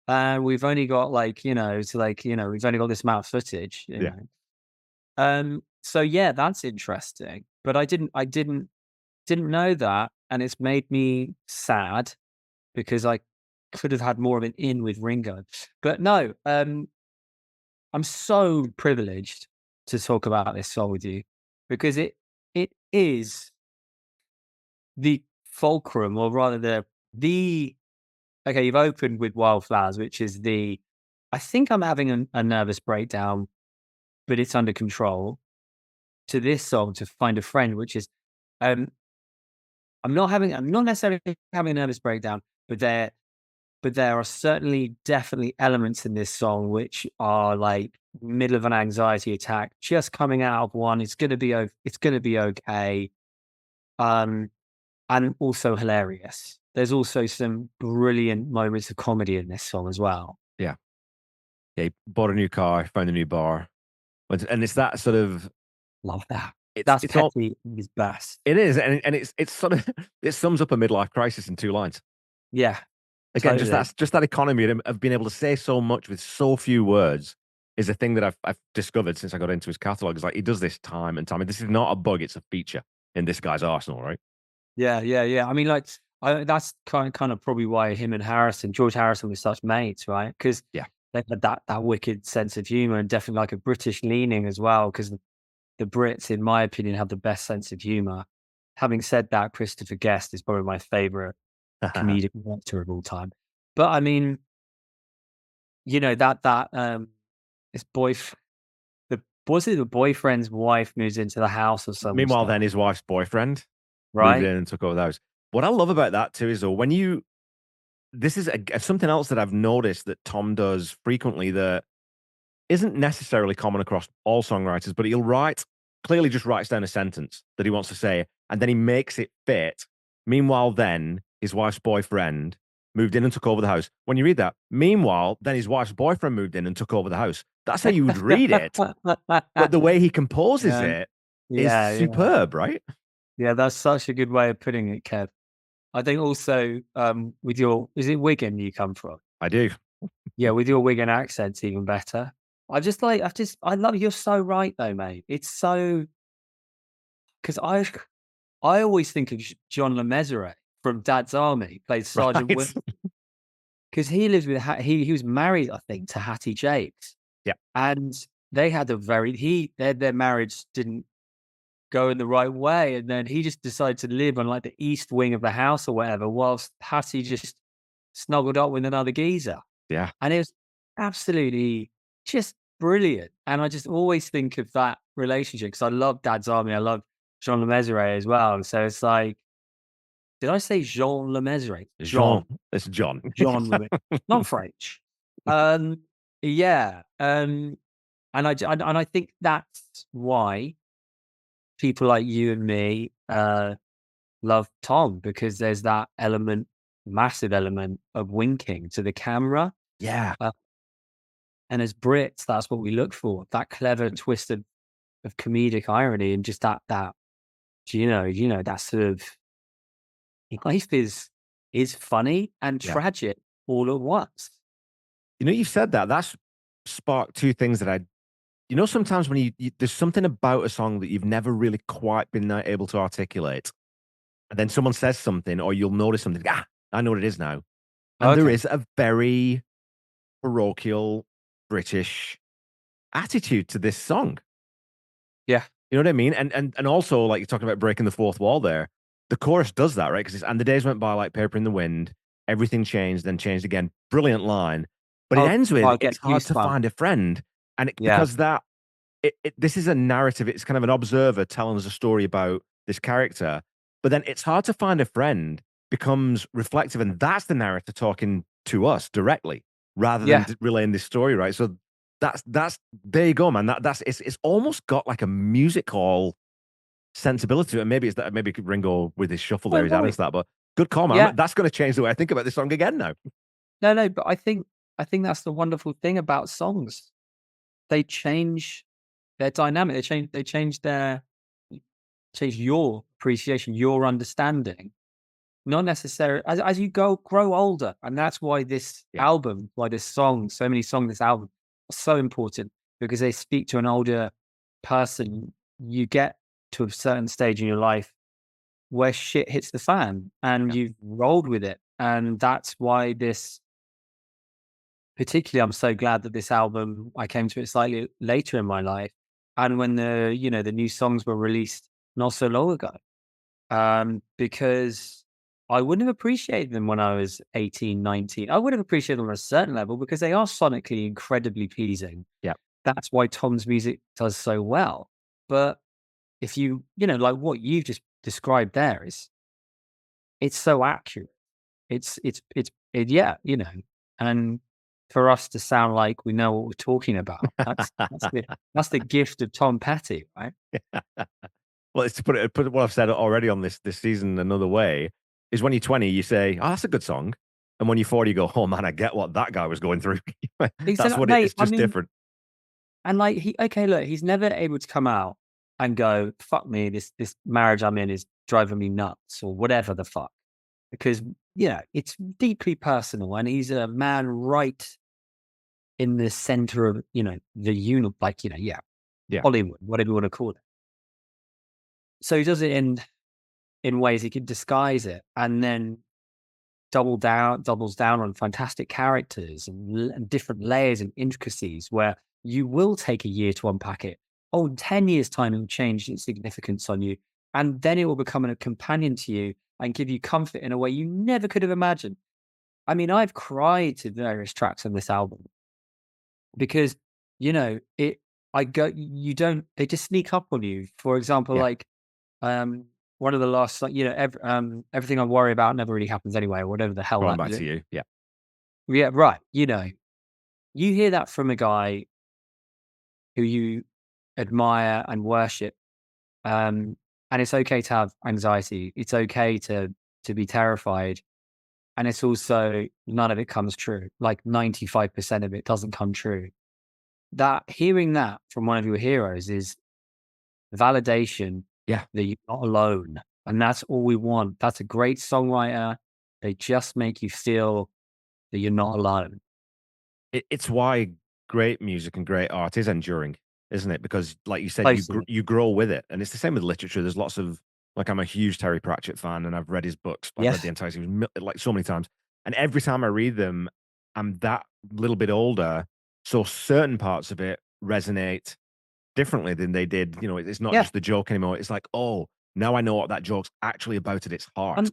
And we've only got we've only got this amount of footage, you Yeah. know. So yeah, that's interesting. But I didn't know that, and it's made me sad because I could have had more of an in with Ringo. But no, I'm so privileged to talk about this song with you because it is the fulcrum, or rather the okay, you've opened with Wildflowers, which is I think I'm having a nervous breakdown, but it's under control. to this song, to Find a Friend, which is, um, I'm not necessarily having a nervous breakdown, but there are certainly definitely elements in this song which are like middle of an anxiety attack, just coming out of one. It's gonna be okay. Um, and also hilarious. There's also some brilliant moments of comedy in this song as well. Yeah. Yeah. He bought a new car, found a new bar. And it's that sort of Love that. it's That's it's all Petty at his best. it is, and it's sort of it sums up a midlife crisis in 2 lines. Yeah, Again, totally. just that economy of being able to say so much with so few words is a thing that I've discovered since I got into his catalog. Is like he does this time and time. And this is not a bug; it's a feature in this guy's arsenal, right? Yeah, yeah, yeah. I mean, like, that's kind of probably why him and George Harrison, were such mates, right? Because Yeah. they had that wicked sense of humor and definitely like a British leaning as well. Because the Brits, in my opinion, have the best sense of humor. Having said that, Christopher Guest is probably my favorite comedic actor of all time. But I mean, this the was it the boyfriend's wife moves into the house or some Meanwhile, stuff, then his wife's boyfriend moved right? in and took over the house. What I love about that too is though when you this is something else that I've noticed that Tom does frequently that isn't necessarily common across all songwriters, but he'll clearly just writes down a sentence that he wants to say, and then he makes it fit. Meanwhile, then his wife's boyfriend moved in and took over the house. When you read that, meanwhile, then his wife's boyfriend moved in and took over the house. That's how you would read it, but the way he composes Yeah, it is yeah, yeah. superb, right? Yeah, that's such a good way of putting it, Kev. I think also, with your is it Wigan you come from? I do. Yeah, with your Wigan accent's even better. I love you're so right though, mate. It's so because I always think of John Le Mesurier from Dad's Army, played Sergeant Right. Will, because he lived with he was married, I think, to Hattie Jakes, Yeah. and they had a very their marriage didn't go in the right way, and then he just decided to live on like the east wing of the house or whatever, whilst Hattie just snuggled up with another geezer, Yeah. and it was absolutely just brilliant. And I just always think of that relationship because I love Dad's Army, I love Jean Le Mesurier as well. So it's like, did I say Jean Le Mesurier? Jean. It's John. John Le, not French. Um, yeah, and I think that's why people like you and me love Tom because there's that element, massive element of winking to the camera. Yeah. Uh, and as Brits, that's what we look for, that clever twist of comedic irony and just that, that sort of life is funny and Yeah. tragic all at once. You've said that. That's sparked two things that sometimes when there's something about a song that you've never really quite been able to articulate, and then someone says something, or you'll notice something. I know what it is now. And there Okay. is a very parochial British attitude to this song. Yeah. You know what I mean? And also, like you're talking about breaking the fourth wall there, the chorus does that, right? Because and the days went by like paper in the wind. Everything changed, then changed again. Brilliant line, but it Oh, ends with I "It's get hard to goosebumps. find a friend," and Yeah. because this is a narrative. It's kind of an observer telling us a story about this character, but then "It's hard to find a friend" becomes reflective, and that's the narrator talking to us directly rather than Yeah. relaying this story, right? So that's there you go, man. That's it's almost got like a music hall sensibility to it. And maybe it's that maybe Ringo with his shuffle there, Well, he's adding to that. But good call, man. yeah. That's going to change the way I think about this song again now. No, no, but I think that's the wonderful thing about songs. They change their dynamic. Change your appreciation, your understanding. Not necessarily as you grow older, and that's why Yeah, this song, so many songs, this album are so important because they speak to an older person. You get to a certain stage in your life where shit hits the fan, and yeah, you've rolled with it, and that's why this. Particularly, I'm so glad that this album I came to it slightly later in my life, and when the new songs were released not so long ago, because I wouldn't have appreciated them when I was 18, 19. I would have appreciated them on a certain level because they are sonically incredibly pleasing. yeah. That's why Tom's music does so well. But if like what you've just described there it's so accurate. Yeah, and for us to sound like we know what we're talking about, that's the gift of Tom Petty, right? Well, it's to put what I've said already on this season another way is when you're 20, you say, "Oh, that's a good song," and when you're 40, you go, "Oh man, I get what that guy was going through." That's Exactly, what it mate. is. I Just mean, different. and like okay, look, he's never able to come out and go, "Fuck me, this marriage I'm in is driving me nuts," or whatever the fuck, because it's deeply personal, and he's a man right in the center of yeah, Yeah, Hollywood, whatever you want to call it. So he does it in ways he can disguise it, and then doubles down on fantastic characters and different layers and intricacies where you will take a year to unpack it. Oh, in 10 years' time, it will change its significance on you. And then it will become a companion to you and give you comfort in a way you never could have imagined. I mean, I've cried to various tracks on this album because, it, I go, you don't, they just sneak up on you. For example, yeah. like, um, one of the last, like, everything I worry about never really happens anyway, or whatever the hell Going that back is. to you. Yeah, Yeah, right. You hear that from a guy who you admire and worship, and it's okay to have anxiety. It's okay to be terrified, and it's also none of it comes true. Like 95% of it doesn't come true. That hearing that from one of your heroes is validation yeah. that you're not alone, and that's all we want. That's a great songwriter. They just make you feel that you're not alone. It's why great music and great art is enduring, isn't it? Because, like you said, Totally. you grow with it, and it's the same with literature. There's lots of like I'm a huge Terry Pratchett fan, and I've read his books. I've read the Yes. entire series like so many times, and every time I read them, I'm that little bit older, so certain parts of it resonate differently than they did. It's not Yeah. just the joke anymore. It's like, oh, now I know what that joke's actually about at its heart. And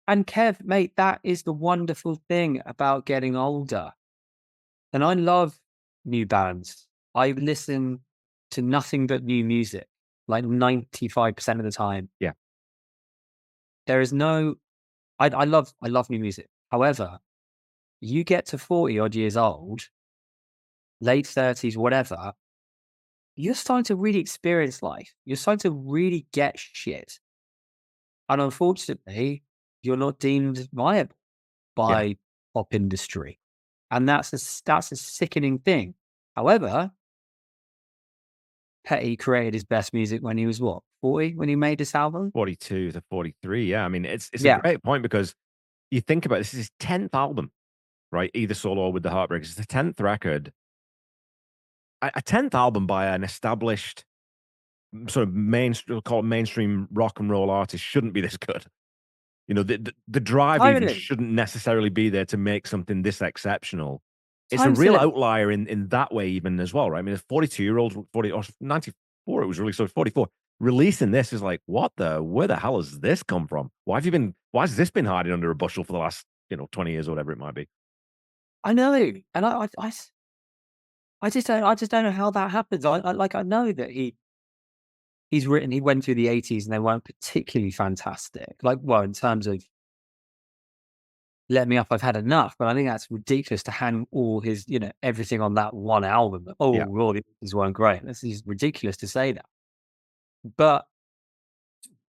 and Kev, mate, that is the wonderful thing about getting older. And I love new bands. I listen to nothing but new music, like 95% of the time. Yeah, There is no I love new music. However, you get to 40 odd years old, late 30s, whatever, you're starting to really experience life. You're starting to really get shit. And unfortunately, you're not deemed viable yeah. by pop industry. And that's a sickening thing. However, Petty created his best music when he was what, 40 when he made this album? 42 to 43. Yeah, I mean, it's a Yeah. great point because you think about this is his 10th album, right? Either solo or with the Heartbreakers. It's the 10th record. A 10th album by an established sort of mainstream, call it mainstream rock and roll artist shouldn't be this good. The drive even Totally. shouldn't necessarily be there to make something this exceptional. It's a Time real to outlier in that way even as well, right? I mean, a 42-year-old, 40 or 94 it was released, so 44. Releasing this is like, where the hell has this come from? Why has this been hiding under a bushel for the last, 20 years or whatever it might be? I know, and I just don't know how that happens. I know that he went through the 80s and they weren't particularly fantastic. Like, well, in terms of Let Me Up, I've Had Enough, but I think that's ridiculous to hang all his, everything on that one album. Oh, Yeah. well, these weren't great. This is ridiculous to say that. But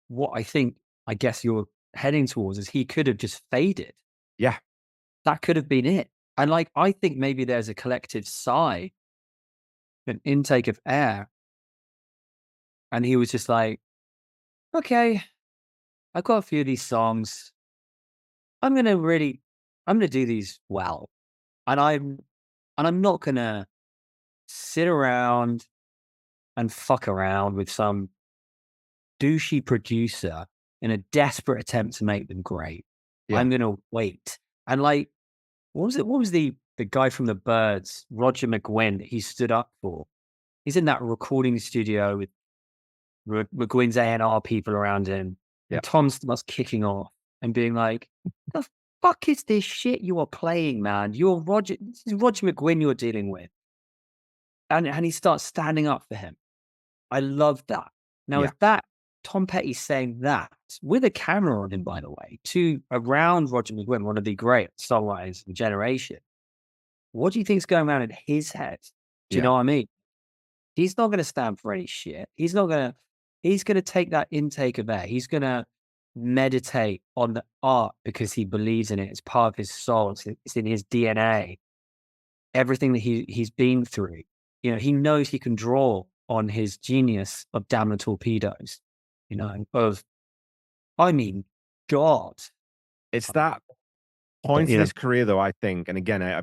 what I guess you're heading towards is he could have just faded. Yeah. That could have been it. And like, I think maybe there's a collective sigh, an intake of air. And he was just like, okay, I've got a few of these songs. I'm going to really, I'm going to do these well. And I'm not going to sit around and fuck around with some douchey producer in a desperate attempt to make them great. Yeah. I'm going to wait. And like, what was it? What was the guy from the Birds, Roger McGuinn, that he stood up for? He's in that recording studio with McGuinn's A&R people around him, Yeah. and Tom starts kicking off and being like, "The fuck is this shit you are playing, man? This is Roger McGuinn you're dealing with," and he starts standing up for him. I love that. Now, Yeah. if that Tom Petty's saying that with a camera on him, by the way, to around Roger McGuinn, one of the great songwriters of the generation, what do you think's going around in his head? Do you Yeah. know what I mean? He's not going to stand for any shit. He's going to take that intake of air. He's going to meditate on the art because he believes in it. It's part of his soul. It's in his DNA. Everything that he's been through, he knows he can draw on his genius of Damn the Torpedoes, I mean, God. It's that point in You know, his career, though, I think, and again, I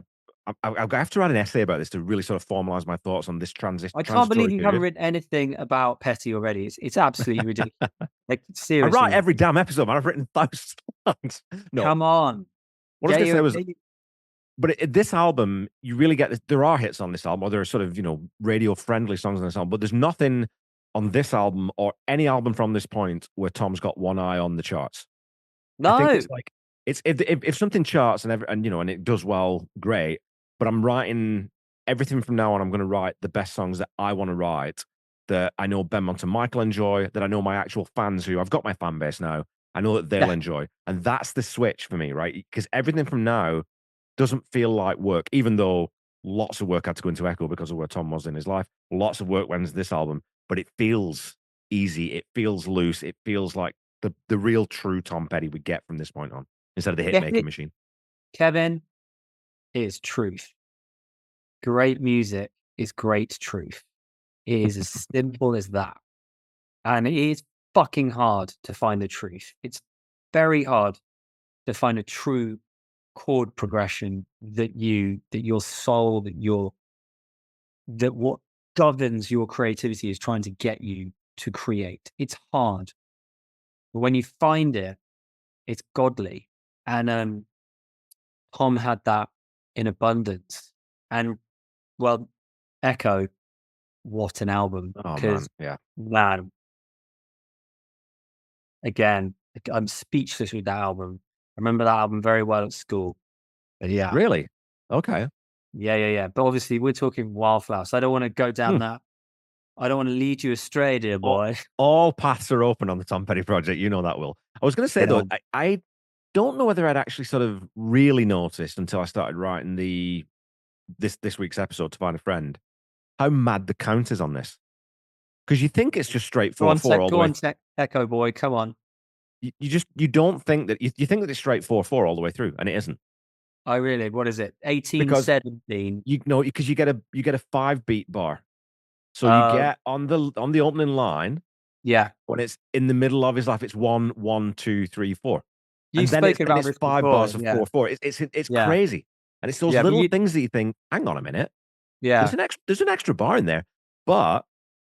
have to write an essay about this to really sort of formalize my thoughts on this I can't believe transitory you haven't period. written anything about Petty already. It's absolutely ridiculous. Like, I write seriously, every damn episode, man. I've written thousands of lines. No, come on. what I was going to say was, Get your but this album, you really get this. There are hits on this album, or there are sort of, radio friendly songs on this album, but there's nothing on this album or any album from this point where Tom's got one eye on the charts. I think no. it's like it's if something charts and it does well, great. But I'm writing everything from now on. I'm going to write the best songs that I want to write, that I know Benmont and Michael enjoy, that I know my actual fans who I've got my fan base now. I know that they'll Yeah, enjoy, and that's the switch for me, right? Because everything from now doesn't feel like work, even though lots of work had to go into Echo because of where Tom was in his life. Lots of work went into this album, but it feels easy. It feels loose. It feels like the real true Tom Petty we get from this point on, instead of the hit making definitely, machine. Kevin, is truth. Great music is great truth. It is as simple as that. And it is fucking hard to find the truth. It's very hard to find a true chord progression that your soul, that what governs your creativity is trying to get you to create. It's hard. But when you find it, it's godly. And Tom had that in abundance. And well, Echo, what an album. Oh man, Because yeah. man, again, I'm speechless with that album. I remember that album very well at school. But yeah, Really? Okay. yeah. But obviously, we're talking Wildflowers. So I don't want to go down Hmm. that. I don't want to lead you astray, dear All, boy. all paths are open on the Tom Petty project. You know that, Will. I was going to say You though, know, I don't know whether I'd actually sort of really noticed until I started writing this week's episode to find a friend how mad the count is on this. Because you think it's just straight go on, 4/4 all the go way. on, Echo boy. Come on. You don't think that you think that it's straight 4/4 all the way through, and it isn't. I really, what is it? Because 1817. you know because you get a 5 beat bar. So you Uh, get on the opening line yeah. when it's in the middle of his life, it's 1, 1, 2, 3, 4. And You've spoken then about it's this 5 bars before. of Yeah. 4/4. It's Yeah. crazy. And it's those Yeah. But little you, things that you think, hang on a minute, yeah. there's an extra bar in there. But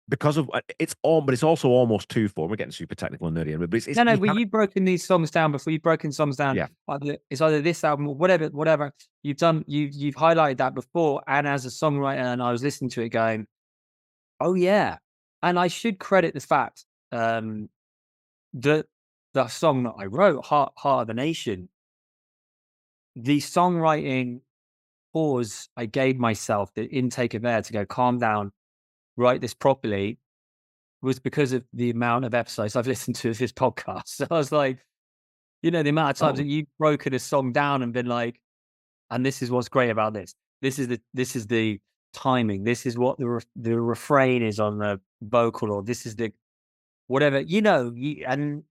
because of but it's also almost 2/4. We're getting super technical and nerdy, but it's No, you but can't. you've broken these songs down before. You've broken songs down. Yeah. It's either this album or whatever. You've done, you've highlighted that before. And as a songwriter, and I was listening to it going, oh, yeah. And I should credit the fact that the song that I wrote, Heart of the Nation, the songwriting pause I gave myself, the intake of air to go, calm down, write this properly, was because of the amount of episodes I've listened to of this podcast. So I was like, the amount of times Oh, that you've broken a song down and been like, and this is what's great about this. This is the timing. This is what the refrain is on the vocal, or this is the whatever, and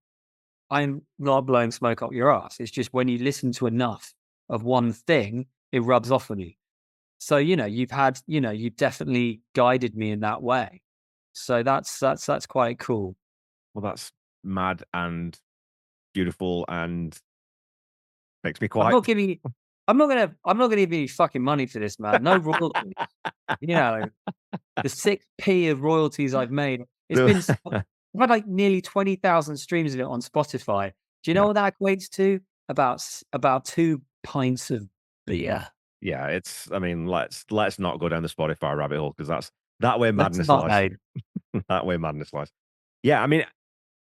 I'm not blowing smoke up your ass. It's just when you listen to enough of one thing, it rubs off on you. So, you've definitely guided me in that way. So that's quite cool. well, that's mad and beautiful and makes me I'm not quite. giving you, I'm not gonna give you fucking money for this, man. No royalties. You know, the 6p of royalties I've made. It's been I've had like nearly 20,000 streams of it on Spotify. Do you know Yeah. what that equates to? About 2 pints of beer. Yeah, I mean, let's not go down the Spotify rabbit hole because that's that way That's madness not lies. no. That way madness lies. Yeah, I mean,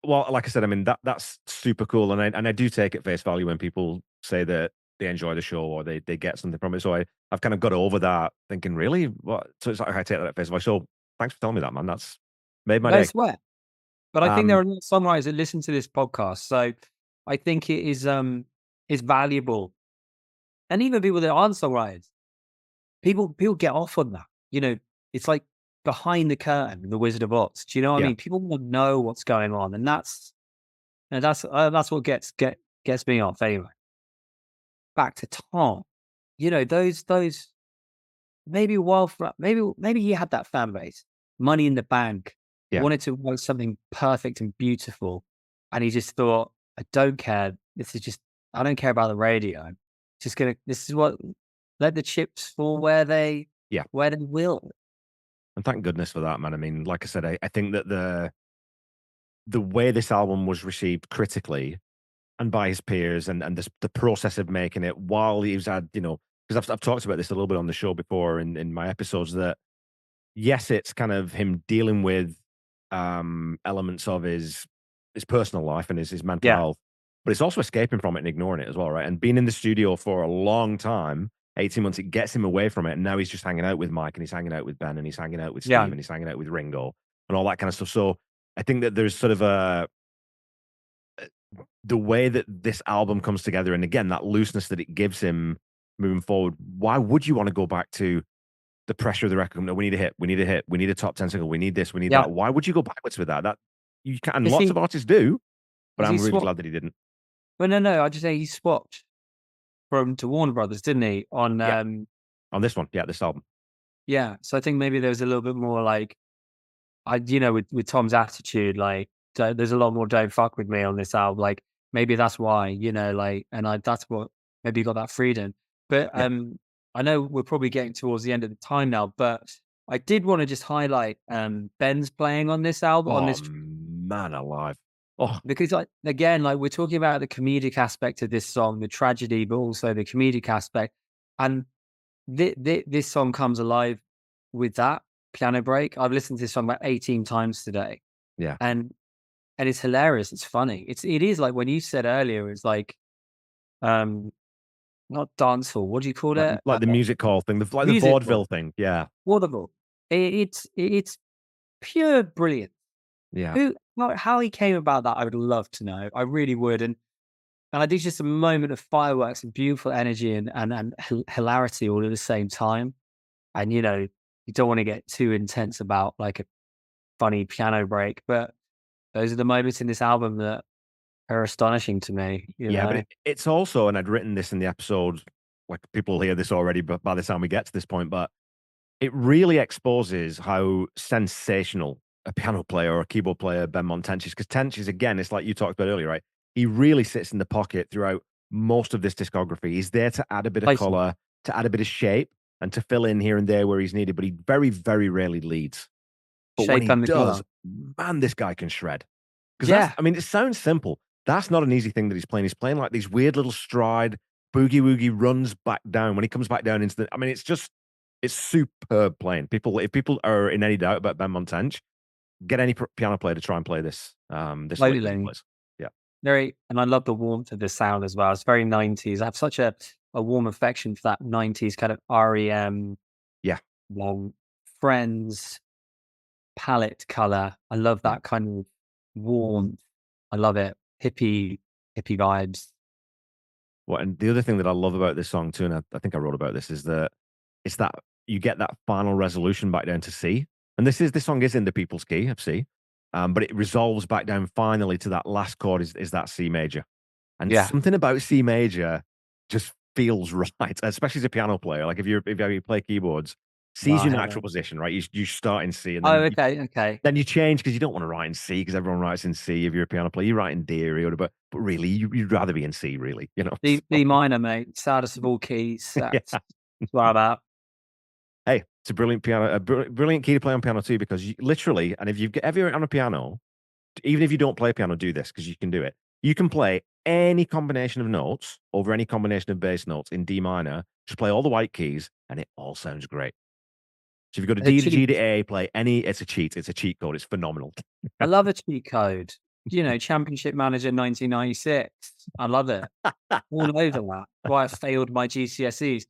well, like I said, I mean that's super cool, and I do take at face value when people say that they enjoy the show or they get something from it. So I've kind of got over that thinking, really, what? So it's like I take that at face value. So thanks for telling me that, man. That's made my No day. sweat. But I think there are songwriters that listen to this podcast, so I think it is valuable. And even people that aren't songwriters, people get off on that. You know, it's like behind the curtain, the Wizard of Oz. Do you know what I Yeah. mean? People want to know what's going on, and that's what gets me off anyway. Back to Tom, you know, those maybe Wildflower, maybe he had that fan base, money in the bank, Yeah. wanted to write something perfect and beautiful, and he just thought, I don't care. I don't care about the radio. This is what, let the chips fall where they Yeah. will. And thank goodness for that, man. I mean, like I said, I think that the way this album was received critically and by his peers, and the process of making it while he was had, you know, because I've talked about this a little bit on the show before in my episodes, that yes, it's kind of him dealing with elements of his personal life and his mental Yeah, health, but it's also escaping from it and ignoring it as well, right? And being in the studio for a long time, 18 months, it gets him away from it. And now he's just hanging out with Mike, and he's hanging out with Ben, and he's hanging out with yeah. Steve, and he's hanging out with Ringo and all that kind of stuff. So I think that there's sort of the way that this album comes together, and again, that looseness that it gives him moving forward. Why would you want to go back to the pressure of the record? No, we need a hit. We need a hit. We need a top 10 single. We need this. We need Yeah, that. Why would you go backwards with that? That you can, and because lots of artists do, but he I'm really swapped. glad that he didn't. Well, no, I just say he swapped to Warner Brothers, didn't he? On Yeah, on this one, yeah, this album. yeah. So I think maybe there was a little bit more like, with Tom's attitude, like, there's a lot more "don't fuck with me" on this album. Like, maybe that's why, like, and that's what maybe he got that freedom. But Yeah. I know we're probably getting towards the end of the time now, but I did want to just highlight Ben's playing on this album, on Oh this, man, alive. Oh because again, like, we're talking about the comedic aspect of this song, the tragedy, but also the comedic aspect, and this song comes alive with that piano break. I've listened to this song about 18 times today, yeah, and it's hilarious. It's funny. It is like when you said earlier, it's like, um, not dancehall. What do you call it? like the music hall thing, the Musical. vaudeville thing. Yeah, Wonderful. It's pure brilliance. yeah. How he came about that, I would love to know. I really would. And I think it's just a moment of fireworks and beautiful energy and hilarity all at the same time. And you don't want to get too intense about like a funny piano break, but those are the moments in this album that are astonishing to me, Yeah, but it's also, and I'd written this in the episode, like people hear this already, but by the time we get to this point, but it really exposes how sensational a piano player or a keyboard player Benmont Tench is. Because Tench is, again, it's like you talked about earlier, right? He really sits in the pocket throughout most of this discography. He's there to add a bit of Playful. color, to add a bit of shape, and to fill in here and there where he's needed, but he very, very rarely leads. But when Shape he and the does, color. man, this guy can shred. Because Yeah. I mean, it sounds simple. That's not an easy thing that he's playing. He's playing like these weird little stride, boogie woogie runs back down. When he comes back down into the, I mean, it's superb playing. If people are in any doubt about Benmont Tench, get any piano player to try and play this lick that he Totally. plays. Yeah, And I love the warmth of the sound as well. It's very 90s. I have such a warm affection for that 90s kind of REM, yeah, long Friends palette color. I love yeah. that kind of warmth. I love it. Hippie vibes. Well, and the other thing that I love about this song too, and I think I wrote about this, is that it's that you get that final resolution back down to C. And this song is in the people's key of C, but it resolves back down finally to that last chord is that C major. And Yeah. something about C major just feels right, especially as a piano player. Like if you play keyboards, C is Wow. your natural position, right? You start in C, and Oh, okay. Okay. then you change because you don't want to write in C because everyone writes in C if you're a piano player. You write in D or whatever, but really, you'd rather be in C, really, you know? D minor, mate. Saddest of all keys. Yeah. That's what I'm about. Hey, it's a brilliant piano, brilliant key to play on piano too, because you literally, and if you've ever on a piano, even if you don't play piano, do this because you can do it. You can play any combination of notes over any combination of bass notes in D minor. Just play all the white keys, and it all sounds great. So if you go to A D to G cheat. to A, play any. It's a cheat. It's a cheat code. It's phenomenal. I love a cheat code. Championship manager 1996. I love it. All over that. Why I failed my GCSEs.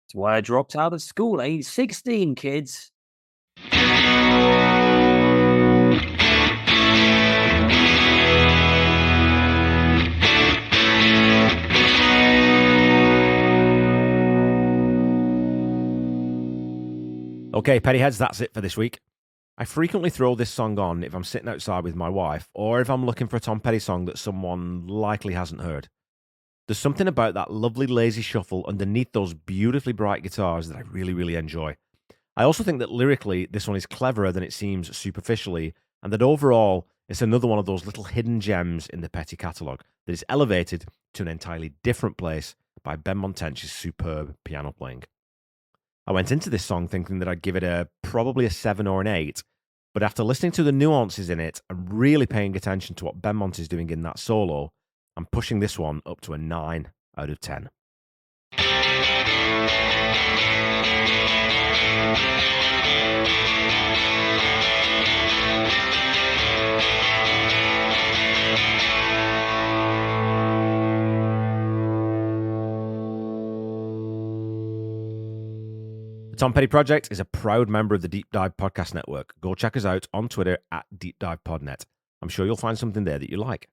It's why I dropped out of school, age 16, kids. Okay, Pettyheads, that's it for this week. I frequently throw this song on if I'm sitting outside with my wife or if I'm looking for a Tom Petty song that someone likely hasn't heard. There's something about that lovely lazy shuffle underneath those beautifully bright guitars that I really, really enjoy. I also think that lyrically, this one is cleverer than it seems superficially, and that overall, it's another one of those little hidden gems in the Petty catalogue that is elevated to an entirely different place by Benmont Tench's superb piano playing. I went into this song thinking that I'd give it probably a 7 or an 8, but after listening to the nuances in it and really paying attention to what Benmont is doing in that solo, I'm pushing this one up to a 9 out of 10. The Tom Petty Project is a proud member of the Deep Dive Podcast Network. Go check us out on Twitter at DeepDivePodNet. I'm sure you'll find something there that you like.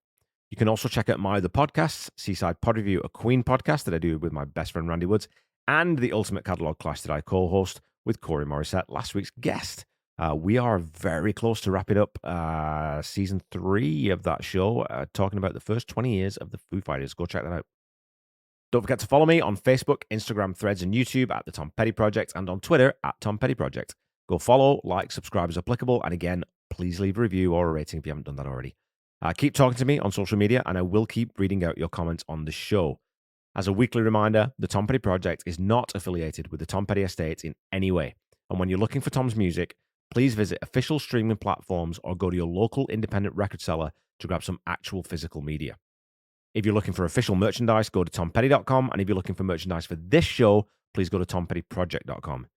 You can also check out my other podcasts, Seaside Pod Review, a Queen podcast that I do with my best friend Randy Woods, and the Ultimate Catalogue Clash that I co-host with Corey Morissette, last week's guest. We are very close to wrapping up season 3 of that show, talking about the first 20 years of the Foo Fighters. Go check that out. Don't forget to follow me on Facebook, Instagram, Threads, and YouTube at The Tom Petty Project, and on Twitter at Tom Petty Project. Go follow, like, subscribe as applicable, and again, please leave a review or a rating if you haven't done that already. Keep talking to me on social media, and I will keep reading out your comments on the show. As a weekly reminder, the Tom Petty Project is not affiliated with the Tom Petty Estate in any way, and when you're looking for Tom's music, please visit official streaming platforms or go to your local independent record seller to grab some actual physical media. If you're looking for official merchandise, go to tompetty.com. And if you're looking for merchandise for this show, please go to tompettyproject.com.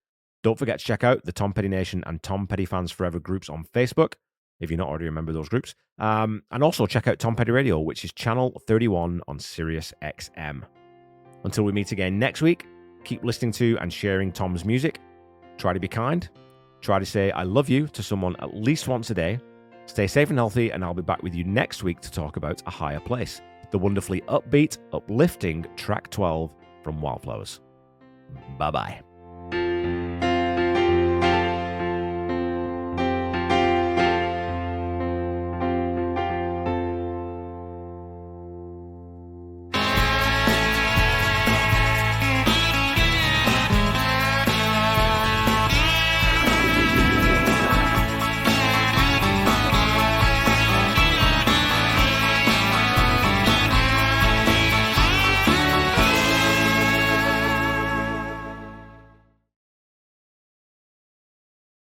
Don't forget to check out the Tom Petty Nation and Tom Petty Fans Forever groups on Facebook, if you're not already a member of those groups. And also check out Tom Petty Radio, which is channel 31 on Sirius XM. Until we meet again next week, keep listening to and sharing Tom's music. Try to be kind. Try to say I love you to someone at least once a day. Stay safe and healthy, and I'll be back with you next week to talk about A Higher Place, the wonderfully upbeat, uplifting track 12 from Wildflowers. Bye-bye.